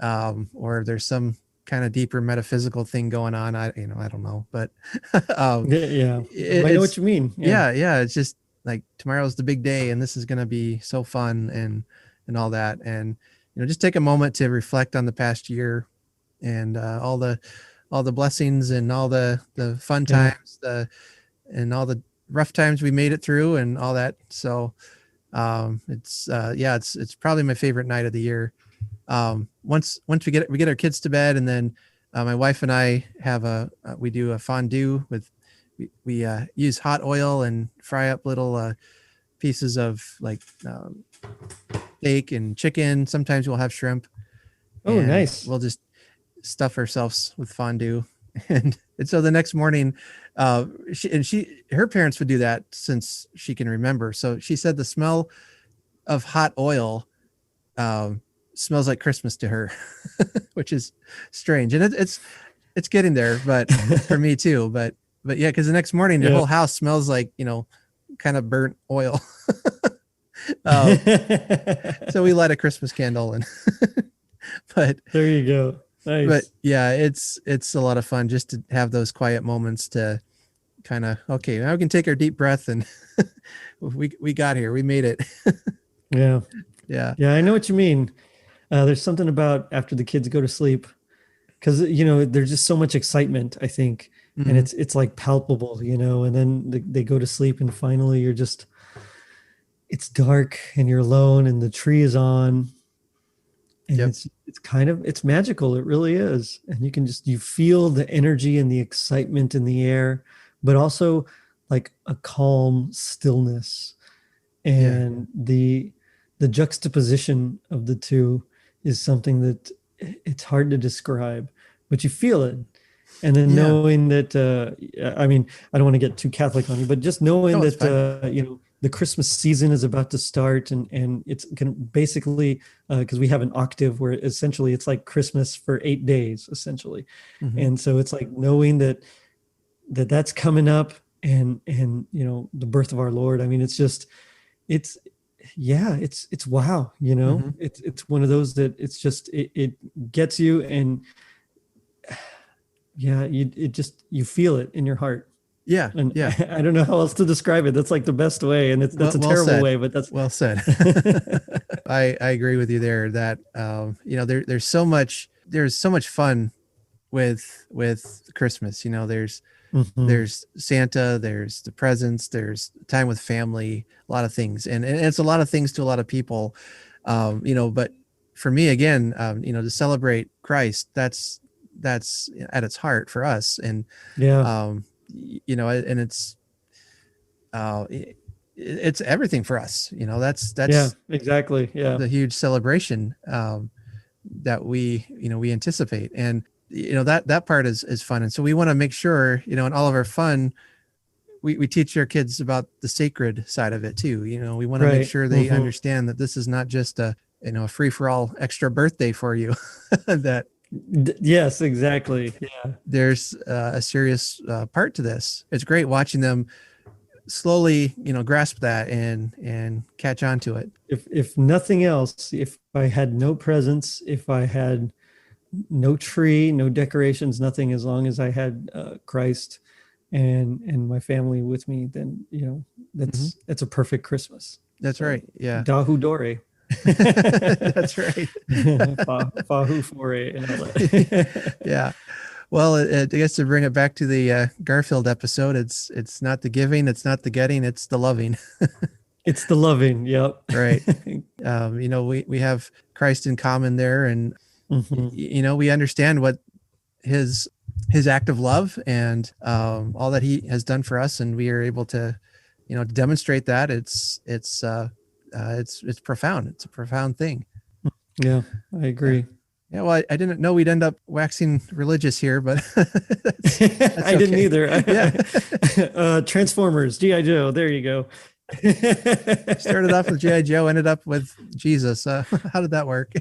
or if there's some kind of deeper metaphysical thing going on. I don't know, but Yeah. I know what you mean. Yeah. It's just like tomorrow's the big day, and this is going to be so fun and all that. And, just take a moment to reflect on the past year and all the blessings and all the fun times, and all the rough times we made it through and all that. So it's probably my favorite night of the year. Once we get our kids to bed, and then my wife and I we do a fondue with, we use hot oil and fry up little pieces of like steak and chicken. Sometimes we'll have shrimp. Oh, nice. We'll just stuff ourselves with fondue. And so the next morning, her parents would do that since she can remember. So she said the smell of hot oil smells like Christmas to her, which is strange. And it's getting there, but for me too. But yeah, because the next morning the whole house smells like, kind of burnt oil. So we light a Christmas candle, and but there you go. Nice. But yeah, it's a lot of fun just to have those quiet moments to kind of, okay, now we can take our deep breath, and we got here, we made it. Yeah. I know what you mean. There's something about after the kids go to sleep, because there's just so much excitement, I think. Mm-hmm. And it's like palpable, and then they go to sleep, and finally it's dark and you're alone and the tree is on, and it's magical. It really is. And you feel the energy and the excitement in the air, but also like a calm stillness, and the juxtaposition of the two is something that it's hard to describe, but you feel it. And then knowing that, I don't want to get too Catholic on you, but just knowing that, the Christmas season is about to start, and it's going to basically, because we have an octave where essentially it's like Christmas for 8 days, essentially. Mm-hmm. And so it's like knowing that's coming up, and the birth of our Lord. I mean, it's wow, mm-hmm. It's one of those that it's just, it gets you, and you feel it in your heart. Yeah. And I don't know how else to describe it. That's like the best way. And that's a terrible said. way, but that's well said. I agree with you there that, there's so much fun with Christmas. There's Santa, there's the presents, there's time with family, a lot of things. And it's a lot of things to a lot of people, but for me, again, to celebrate Christ, that's at its heart for us. And, and it's everything for us. That's exactly. Yeah. The huge celebration, that we anticipate. And, that part is fun. And so we want to make sure, in all of our fun, we teach our kids about the sacred side of it too. We want to make sure they mm-hmm. understand that this is not just a free for all extra birthday for you. That yes, exactly. Yeah. There's a serious part to this. It's great watching them slowly, grasp that and catch on to it. If nothing else, if I had no presents, if I had no tree, no decorations, nothing, as long as I had Christ and my family with me, then, that's a perfect Christmas. That's right. Yeah. Dahu Dore. That's right. Fahu Fore and all that. Yeah. Well, I guess to bring it back to the Garfield episode, it's not the giving, it's not the getting, it's the loving. It's the loving. Yep. Right. We have Christ in common there, and we understand what his act of love and all that he has done for us, and we are able to demonstrate that. It's profound. It's a profound thing. Yeah, I agree. Yeah, well, I didn't know we'd end up waxing religious here, but that's I didn't either. Yeah. Transformers, G.I. Joe. There you go. Started off with G.I. Joe, ended up with Jesus. How did that work?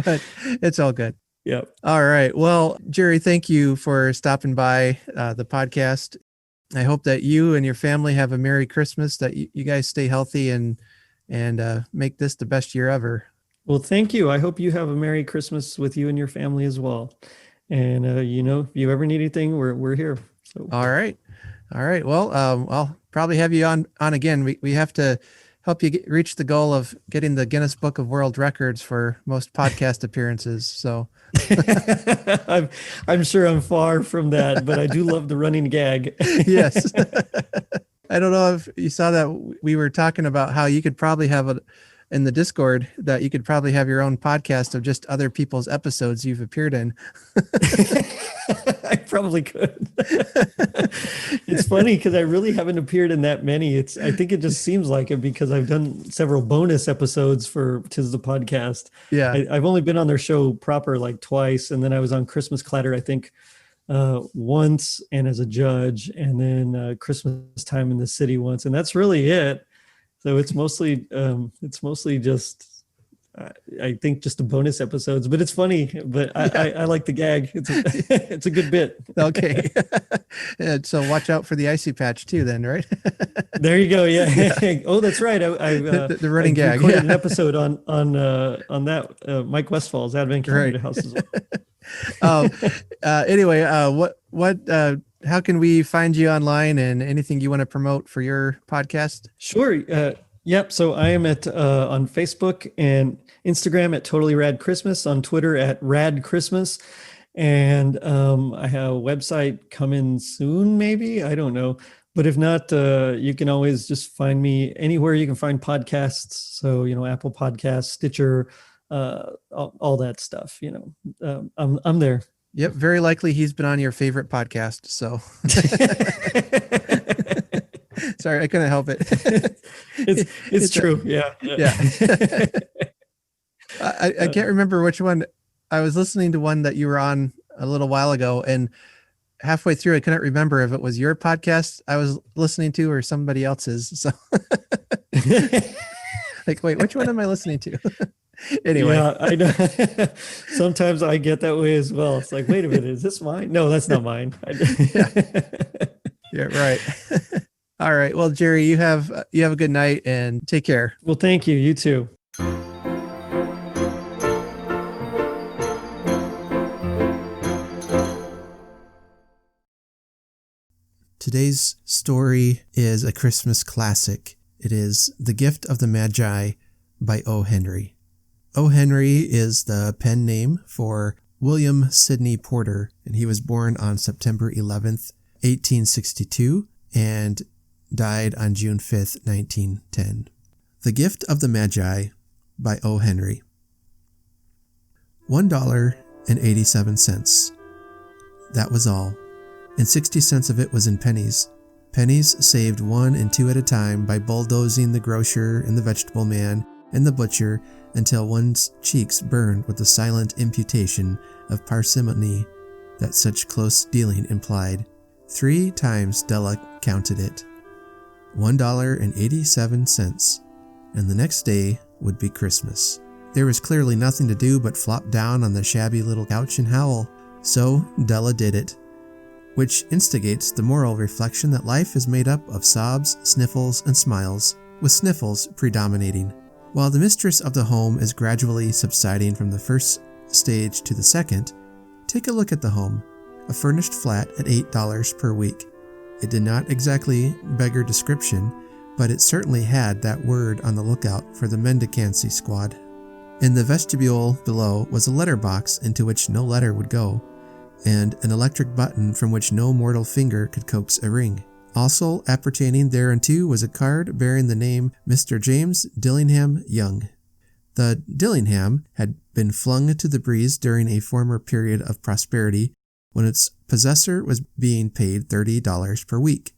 But it's all good. Yep. All right. Well, Gerry, thank you for stopping by the podcast. I hope that you and your family have a Merry Christmas, that you guys stay healthy and make this the best year ever. Well, thank you. I hope you have a Merry Christmas with you and your family as well. And, if you ever need anything, we're here. So. All right. Well, I'll probably have you on again. We have to help you reach the goal of getting the Guinness Book of World Records for most podcast appearances. So I'm sure I'm far from that, but I do love the running gag. Yes. I don't know if you saw that we were talking about how you could probably have in the Discord that you could probably have your own podcast of just other people's episodes you've appeared in. I probably could. It's funny because I really haven't appeared in that many. I think it just seems like it because I've done several bonus episodes for Tis the Podcast. Yeah. I've only been on their show proper like twice. And then I was on Christmas Clatter, I think once and as a judge, and then Christmas Time in the City once. And that's really it. So it's mostly just, I think just the bonus episodes, but it's funny, but I like the gag. It's a good bit. Okay. So watch out for the icy patch too then, right? There you go. Yeah. Oh, that's right. The running gag. Recorded an episode on that Mike Westfall's Advent Calendar House as well. Anyway, how can we find you online, and anything you want to promote for your podcast? Sure. Yep. So I am on Facebook and Instagram at Totally Rad Christmas, on Twitter at Rad Christmas. And I have a website coming soon, maybe. I don't know. But if not, you can always just find me anywhere you can find podcasts. So, Apple Podcasts, Stitcher, all that stuff, I'm there. Yep. Very likely he's been on your favorite podcast. So sorry, I couldn't help it. It's true. Yeah. I can't remember which one. I was listening to one that you were on a little while ago, and halfway through, I couldn't remember if it was your podcast I was listening to or somebody else's. So like, wait, which one am I listening to? Anyway. Yeah, I know. Sometimes I get that way as well. It's like, wait a minute, is this mine? No, that's not mine. Yeah, right. All right. Well, Gerry, you have a good night and take care. Well, thank you. You too. Today's story is a Christmas classic. It is The Gift of the Magi by O. Henry. O. Henry is the pen name for William Sidney Porter, and he was born on September 11th, 1862, and died on June 5th, 1910. The Gift of the Magi by O. Henry. $1.87. That was all, and 60 cents of it was in pennies. Pennies saved 1 and 2 at a time by bulldozing the grocer and the vegetable man and the butcher until one's cheeks burned with the silent imputation of parsimony that such close dealing implied. 3 times Della counted it. $1.87, and the next day would be Christmas. There was clearly nothing to do but flop down on the shabby little couch and howl, so Della did it, which instigates the moral reflection that life is made up of sobs, sniffles, and smiles, with sniffles predominating. While the mistress of the home is gradually subsiding from the first stage to the second, take a look at the home, a furnished flat at $8 per week. It did not exactly beggar description, but it certainly had that word on the lookout for the mendicancy squad. In the vestibule below was a letter box into which no letter would go, and an electric button from which no mortal finger could coax a ring. Also appertaining thereunto was a card bearing the name Mr. James Dillingham Young. The Dillingham had been flung to the breeze during a former period of prosperity when its possessor was being paid $30 per week.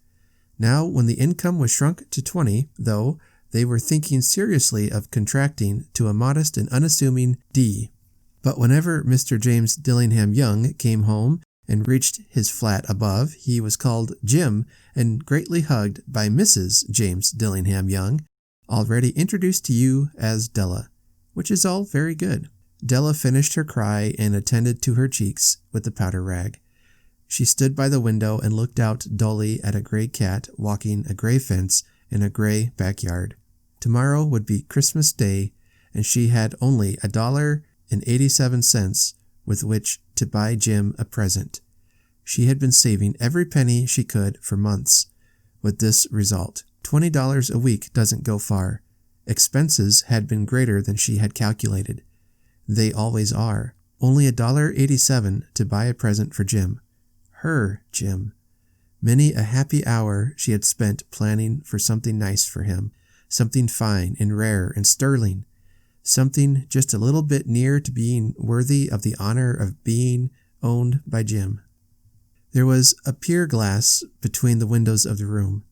Now, when the income was shrunk to $20, though, they were thinking seriously of contracting to a modest and unassuming D. But whenever Mr. James Dillingham Young came home and reached his flat above, he was called Jim and greatly hugged by Mrs. James Dillingham Young, already introduced to you as Della, which is all very good. Della finished her cry and attended to her cheeks with the powder rag. She stood by the window and looked out dully at a gray cat walking a gray fence in a gray backyard. Tomorrow would be Christmas Day, and she had only $1.87 with which to buy Jim a present. She had been saving every penny she could for months, with this result. $20 a week doesn't go far. Expenses had been greater than she had calculated. They always are. Only $1.87 to buy a present for Jim. Her Jim. Many a happy hour she had spent planning for something nice for him, something fine and rare and sterling, something just a little bit near to being worthy of the honor of being owned by Jim. There was a pier glass between the windows of the room.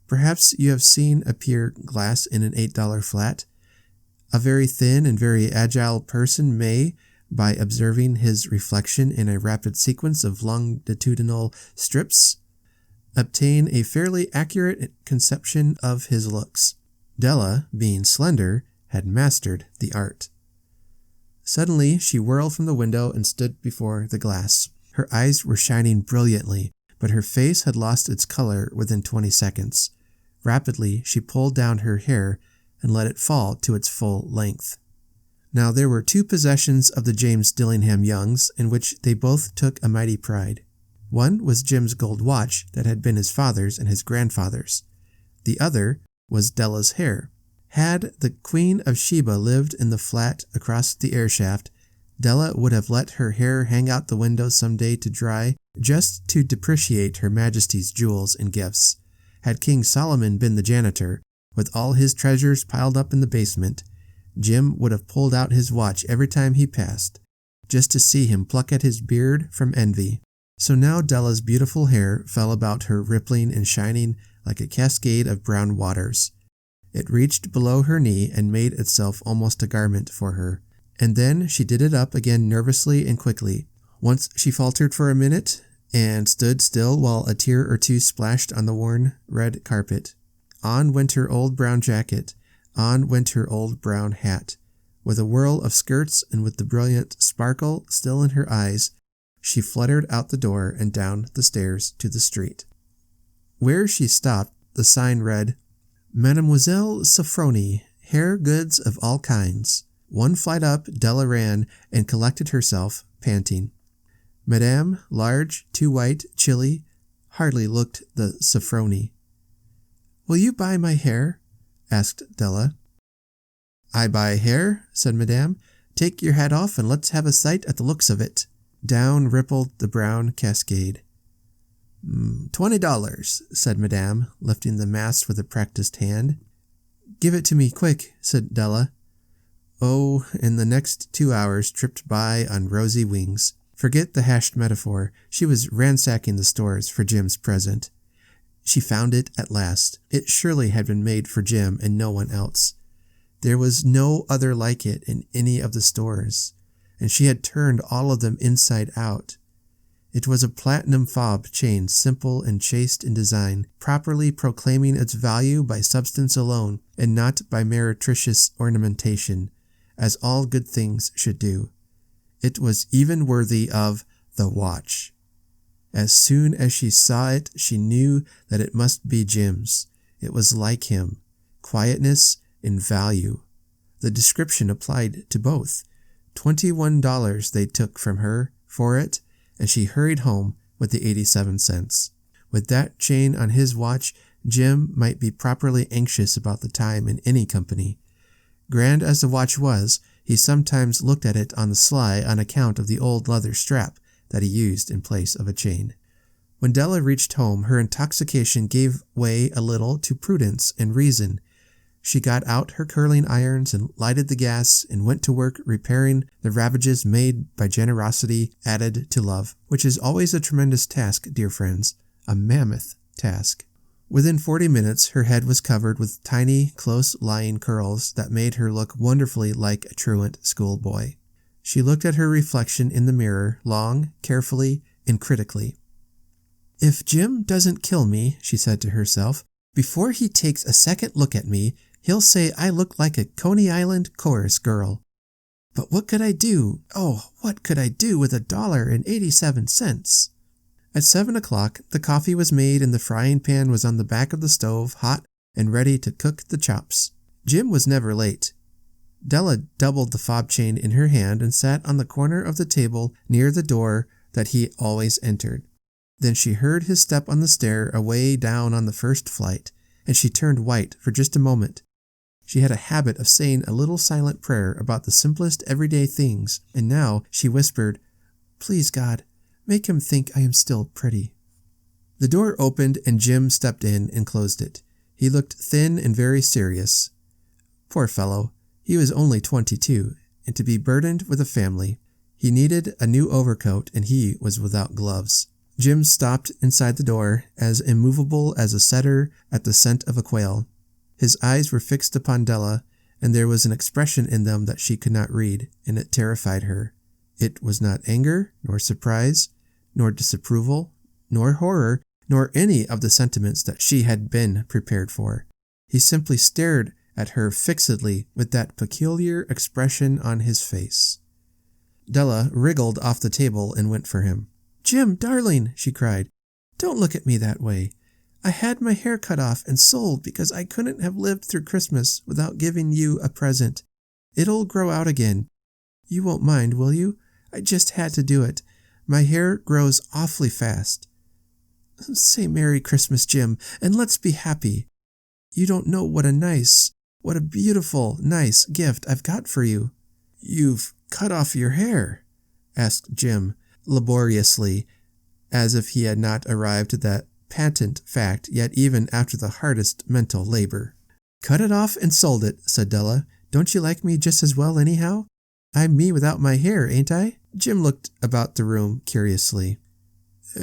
Perhaps you have seen a pier glass in an $8 flat. A very thin and very agile person may, by observing his reflection in a rapid sequence of longitudinal strips, obtain a fairly accurate conception of his looks. Della, being slender, had mastered the art. Suddenly she whirled from the window and stood before the glass. Her eyes were shining brilliantly, but her face had lost its color within 20 seconds. Rapidly she pulled down her hair and let it fall to its full length. Now there were two possessions of the James Dillingham Youngs in which they both took a mighty pride. One was Jim's gold watch that had been his father's and his grandfather's. The other was Della's hair. Had the Queen of Sheba lived in the flat across the air shaft, Della would have let her hair hang out the window some day to dry, just to depreciate Her Majesty's jewels and gifts. Had King Solomon been the janitor, with all his treasures piled up in the basement, Jim would have pulled out his watch every time he passed, just to see him pluck at his beard from envy. So now Della's beautiful hair fell about her, rippling and shining like a cascade of brown waters. It reached below her knee and made itself almost a garment for her. And then she did it up again nervously and quickly. Once she faltered for a minute and stood still while a tear or two splashed on the worn red carpet. On went her old brown jacket. On went her old brown hat. With a whirl of skirts and with the brilliant sparkle still in her eyes, she fluttered out the door and down the stairs to the street. Where she stopped, the sign read, Mademoiselle Sofronie, hair goods of all kinds. One flight up, Della ran and collected herself, panting. Madame, large, too white, chilly, hardly looked the Sofronie. Will you buy my hair? Asked Della. I buy hair, said Madame. Take your hat off and let's have a sight at the looks of it. Down rippled the brown cascade. $20, said Madame, lifting the mass with a practiced hand. Give it to me, quick, said Della. Oh, and the next 2 hours tripped by on rosy wings. Forget the hashed metaphor. She was ransacking the stores for Jim's present. She found it at last. It surely had been made for Jim and no one else. There was no other like it in any of the stores, and she had turned all of them inside out. It was a platinum fob chain, simple and chaste in design, properly proclaiming its value by substance alone and not by meretricious ornamentation, as all good things should do. It was even worthy of the watch. As soon as she saw it, she knew that it must be Jim's. It was like him, quietness and value. The description applied to both. $21 they took from her for it, and she hurried home with the 87 cents. With that chain on his watch, Jim might be properly anxious about the time in any company. Grand as the watch was, he sometimes looked at it on the sly on account of the old leather strap that he used in place of a chain. When Della reached home, her intoxication gave way a little to prudence and reason. She got out her curling irons and lighted the gas and went to work repairing the ravages made by generosity added to love, which is always a tremendous task, dear friends, a mammoth task. Within 40 minutes, her head was covered with tiny, close-lying curls that made her look wonderfully like a truant schoolboy. She looked at her reflection in the mirror long, carefully, and critically. "If Jim doesn't kill me," she said to herself, "before he takes a second look at me, he'll say I look like a Coney Island chorus girl. But what could I do? Oh, what could I do with $1.87? At 7 o'clock, the coffee was made and the frying pan was on the back of the stove, hot and ready to cook the chops. Jim was never late. Della doubled the fob chain in her hand and sat on the corner of the table near the door that he always entered. Then she heard his step on the stair away down on the first flight, and she turned white for just a moment. She had a habit of saying a little silent prayer about the simplest everyday things, and now she whispered, "Please, God, make him think I am still pretty." The door opened and Jim stepped in and closed it. He looked thin and very serious. Poor fellow, he was only 22, and to be burdened with a family. He needed a new overcoat and he was without gloves. Jim stopped inside the door, as immovable as a setter at the scent of a quail. His eyes were fixed upon Della, and there was an expression in them that she could not read, and it terrified her. It was not anger, nor surprise, nor disapproval, nor horror, nor any of the sentiments that she had been prepared for. He simply stared at her fixedly with that peculiar expression on his face. Della wriggled off the table and went for him. "Jim, darling," she cried, "don't look at me that way. I had my hair cut off and sold because I couldn't have lived through Christmas without giving you a present. It'll grow out again. You won't mind, will you? I just had to do it. My hair grows awfully fast. Say Merry Christmas, Jim, and let's be happy. You don't know what a beautiful, nice gift I've got for you." "You've cut off your hair?" asked Jim laboriously, as if he had not arrived at that patent fact yet even after the hardest mental labor. "Cut it off and sold it," said Della. "Don't you like me just as well anyhow? I'm me without my hair, ain't I?" Jim looked about the room curiously.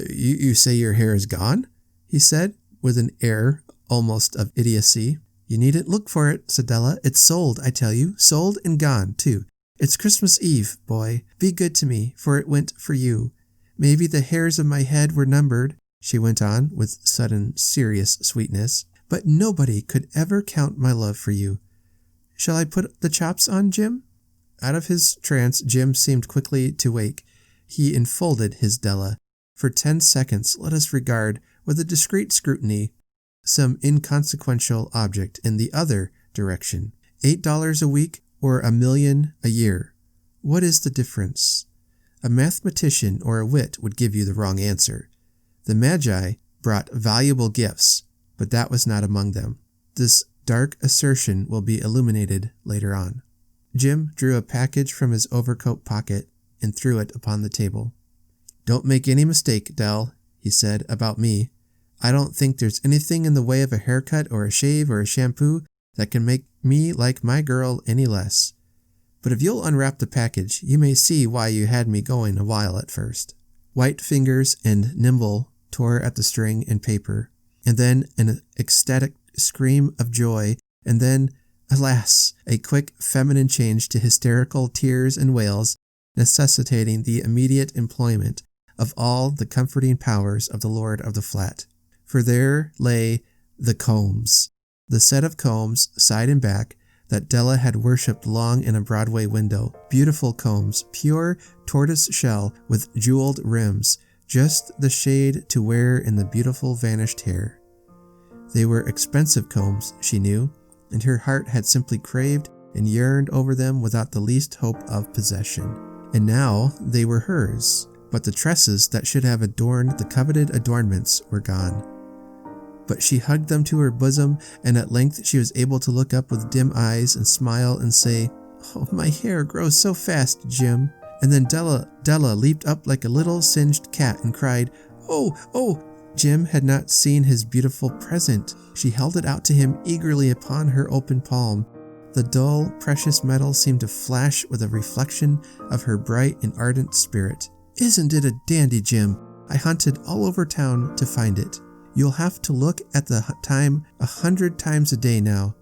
You say your hair is gone?" he said, with an air almost of idiocy. "You needn't look for it," said Della. "It's sold, I tell you. Sold and gone, too. It's Christmas Eve, boy. Be good to me, for it went for you. Maybe the hairs of my head were numbered," she went on with sudden serious sweetness, "but nobody could ever count my love for you. Shall I put the chops on, Jim?" Out of his trance, Jim seemed quickly to wake. He enfolded his Della. For 10 seconds, let us regard, with a discreet scrutiny, some inconsequential object in the other direction. $8 a week or $1 million a year. What is the difference? A mathematician or a wit would give you the wrong answer. The Magi brought valuable gifts, but that was not among them. This dark assertion will be illuminated later on. Jim drew a package from his overcoat pocket and threw it upon the table. "Don't make any mistake, Dell," he said, "about me. I don't think there's anything in the way of a haircut or a shave or a shampoo that can make me like my girl any less. But if you'll unwrap the package, you may see why you had me going a while at first." White fingers and nimble tore at the string and paper, and then an ecstatic scream of joy, and then, alas, a quick feminine change to hysterical tears and wails, necessitating the immediate employment of all the comforting powers of the lord of the flat. For there lay the combs, the set of combs, side and back, that Della had worshipped long in a Broadway window. Beautiful combs, pure tortoise shell with jeweled rims, just the shade to wear in the beautiful vanished hair. They were expensive combs, she knew, and her heart had simply craved and yearned over them without the least hope of possession. And now they were hers, but the tresses that should have adorned the coveted adornments were gone. But she hugged them to her bosom, and at length she was able to look up with dim eyes and smile and say, "Oh, my hair grows so fast, Jim." And then Della leaped up like a little singed cat and cried, Oh! Jim had not seen his beautiful present. She held it out to him eagerly upon her open palm. The dull, precious metal seemed to flash with a reflection of her bright and ardent spirit. Isn't it a dandy, Jim? I hunted all over town to find it. You'll have to look at the time 100 times a day now.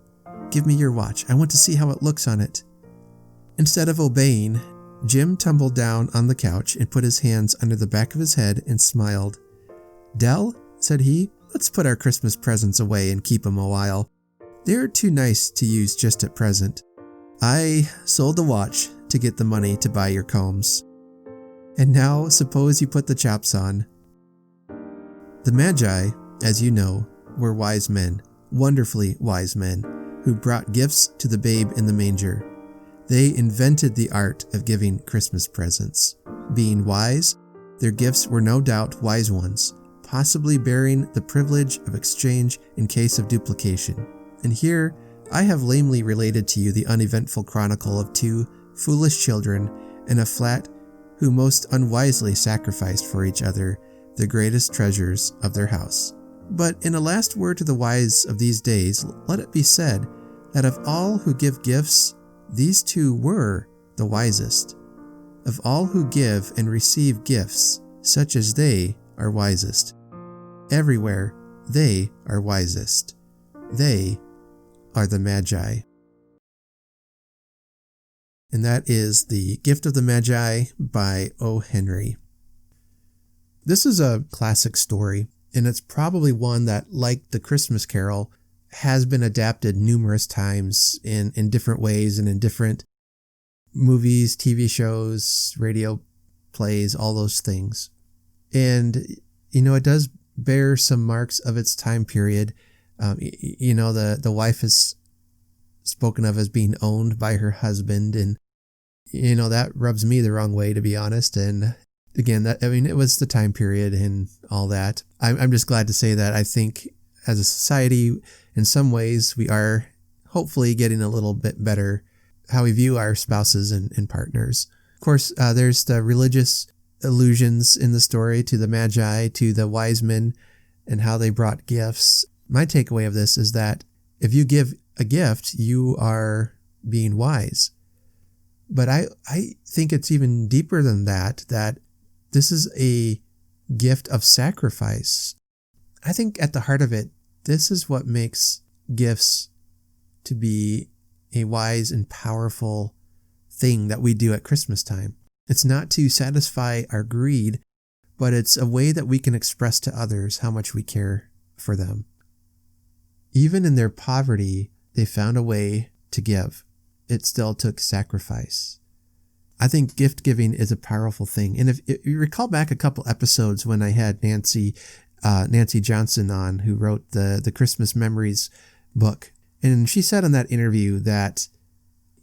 Give me your watch. I want to see how it looks on it. Instead of obeying, Jim tumbled down on the couch and put his hands under the back of his head and smiled. Dell, said he, let's put our Christmas presents away and keep 'em a while. They're too nice to use just at present. I sold the watch to get the money to buy your combs. And now suppose you put the chops on. The Magi, as you know, were wise men, wonderfully wise men, who brought gifts to the babe in the manger. They invented the art of giving Christmas presents. Being wise, their gifts were no doubt wise ones, possibly bearing the privilege of exchange in case of duplication. And here, I have lamely related to you the uneventful chronicle of two foolish children in a flat who most unwisely sacrificed for each other the greatest treasures of their house. But in a last word to the wise of these days, let it be said that of all who give gifts, these two were the wisest. Of all who give and receive gifts, such as they are wisest. Everywhere, they are wisest. They are the Magi. And that is The Gift of the Magi by O. Henry. This is a classic story, and it's probably one that, like The Christmas Carol, has been adapted numerous times in different ways and in different movies, TV shows, radio plays, all those things. And, it does bear some marks of its time period. The wife is spoken of as being owned by her husband, and, that rubs me the wrong way, to be honest. And again, it was the time period and all that. I'm just glad to say that I think as a society, in some ways, we are hopefully getting a little bit better how we view our spouses and partners. Of course, there's the religious allusions in the story to the Magi, to the wise men, and how they brought gifts. My takeaway of this is that if you give a gift, you are being wise. But I think it's even deeper than that this is a gift of sacrifice. I think at the heart of it, this is what makes gifts to be a wise and powerful thing that we do at Christmas time. It's not to satisfy our greed, but it's a way that we can express to others how much we care for them. Even in their poverty, they found a way to give. It still took sacrifice. I think gift giving is a powerful thing. And if you recall back a couple episodes when I had Nancy Johnson on, who wrote the Christmas Memories book, and she said in that interview that,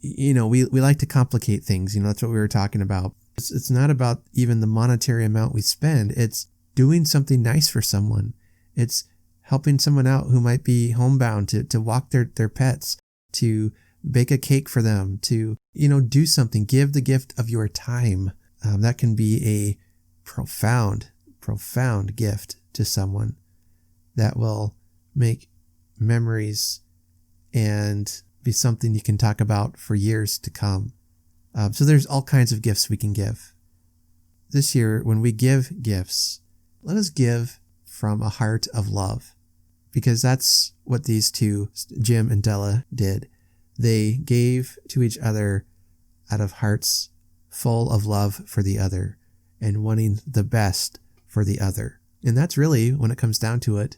we like to complicate things. That's what we were talking about. It's not about even the monetary amount we spend. It's doing something nice for someone. It's helping someone out who might be homebound, to walk their pets, to bake a cake for them, to, do something. Give the gift of your time. That can be a profound gift to someone that will make memories and be something you can talk about for years to come. So there's all kinds of gifts we can give. This year, when we give gifts, let us give from a heart of love, because that's what these two, Jim and Della, did. They gave to each other out of hearts full of love for the other and wanting the best for the other. And that's really, when it comes down to it,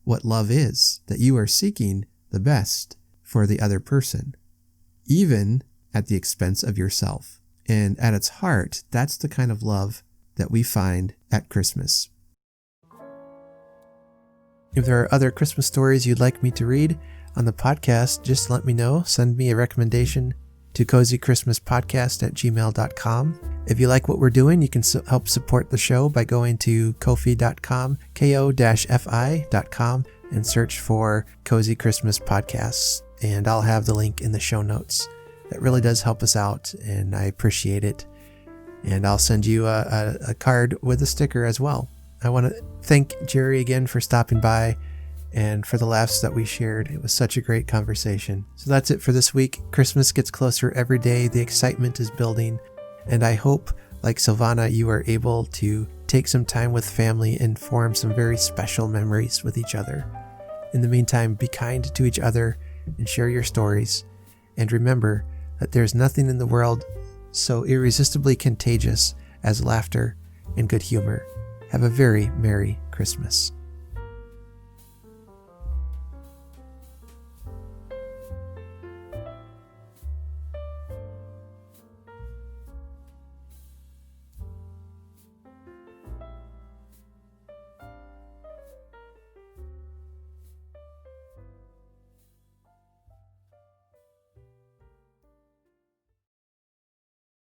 what love is, that you are seeking the best for the other person, even at the expense of yourself. And at its heart, that's the kind of love that we find at Christmas. If there are other Christmas stories you'd like me to read on the podcast, just let me know. Send me a recommendation to cozychristmaspodcast@gmail.com. If you like what we're doing, you can help support the show by going to ko-fi.com, ko-fi.com, and search for Cozy Christmas Podcasts, and I'll have the link in the show notes. That really does help us out, and I appreciate it. And I'll send you a card with a sticker as well. I want to thank Gerry again for stopping by and for the laughs that we shared. It was such a great conversation. So that's it for this week. Christmas gets closer every day. The excitement is building. And I hope, like Silvana, you are able to take some time with family and form some very special memories with each other. In the meantime, be kind to each other and share your stories. And remember that there's nothing in the world so irresistibly contagious as laughter and good humor. Have a very Merry Christmas.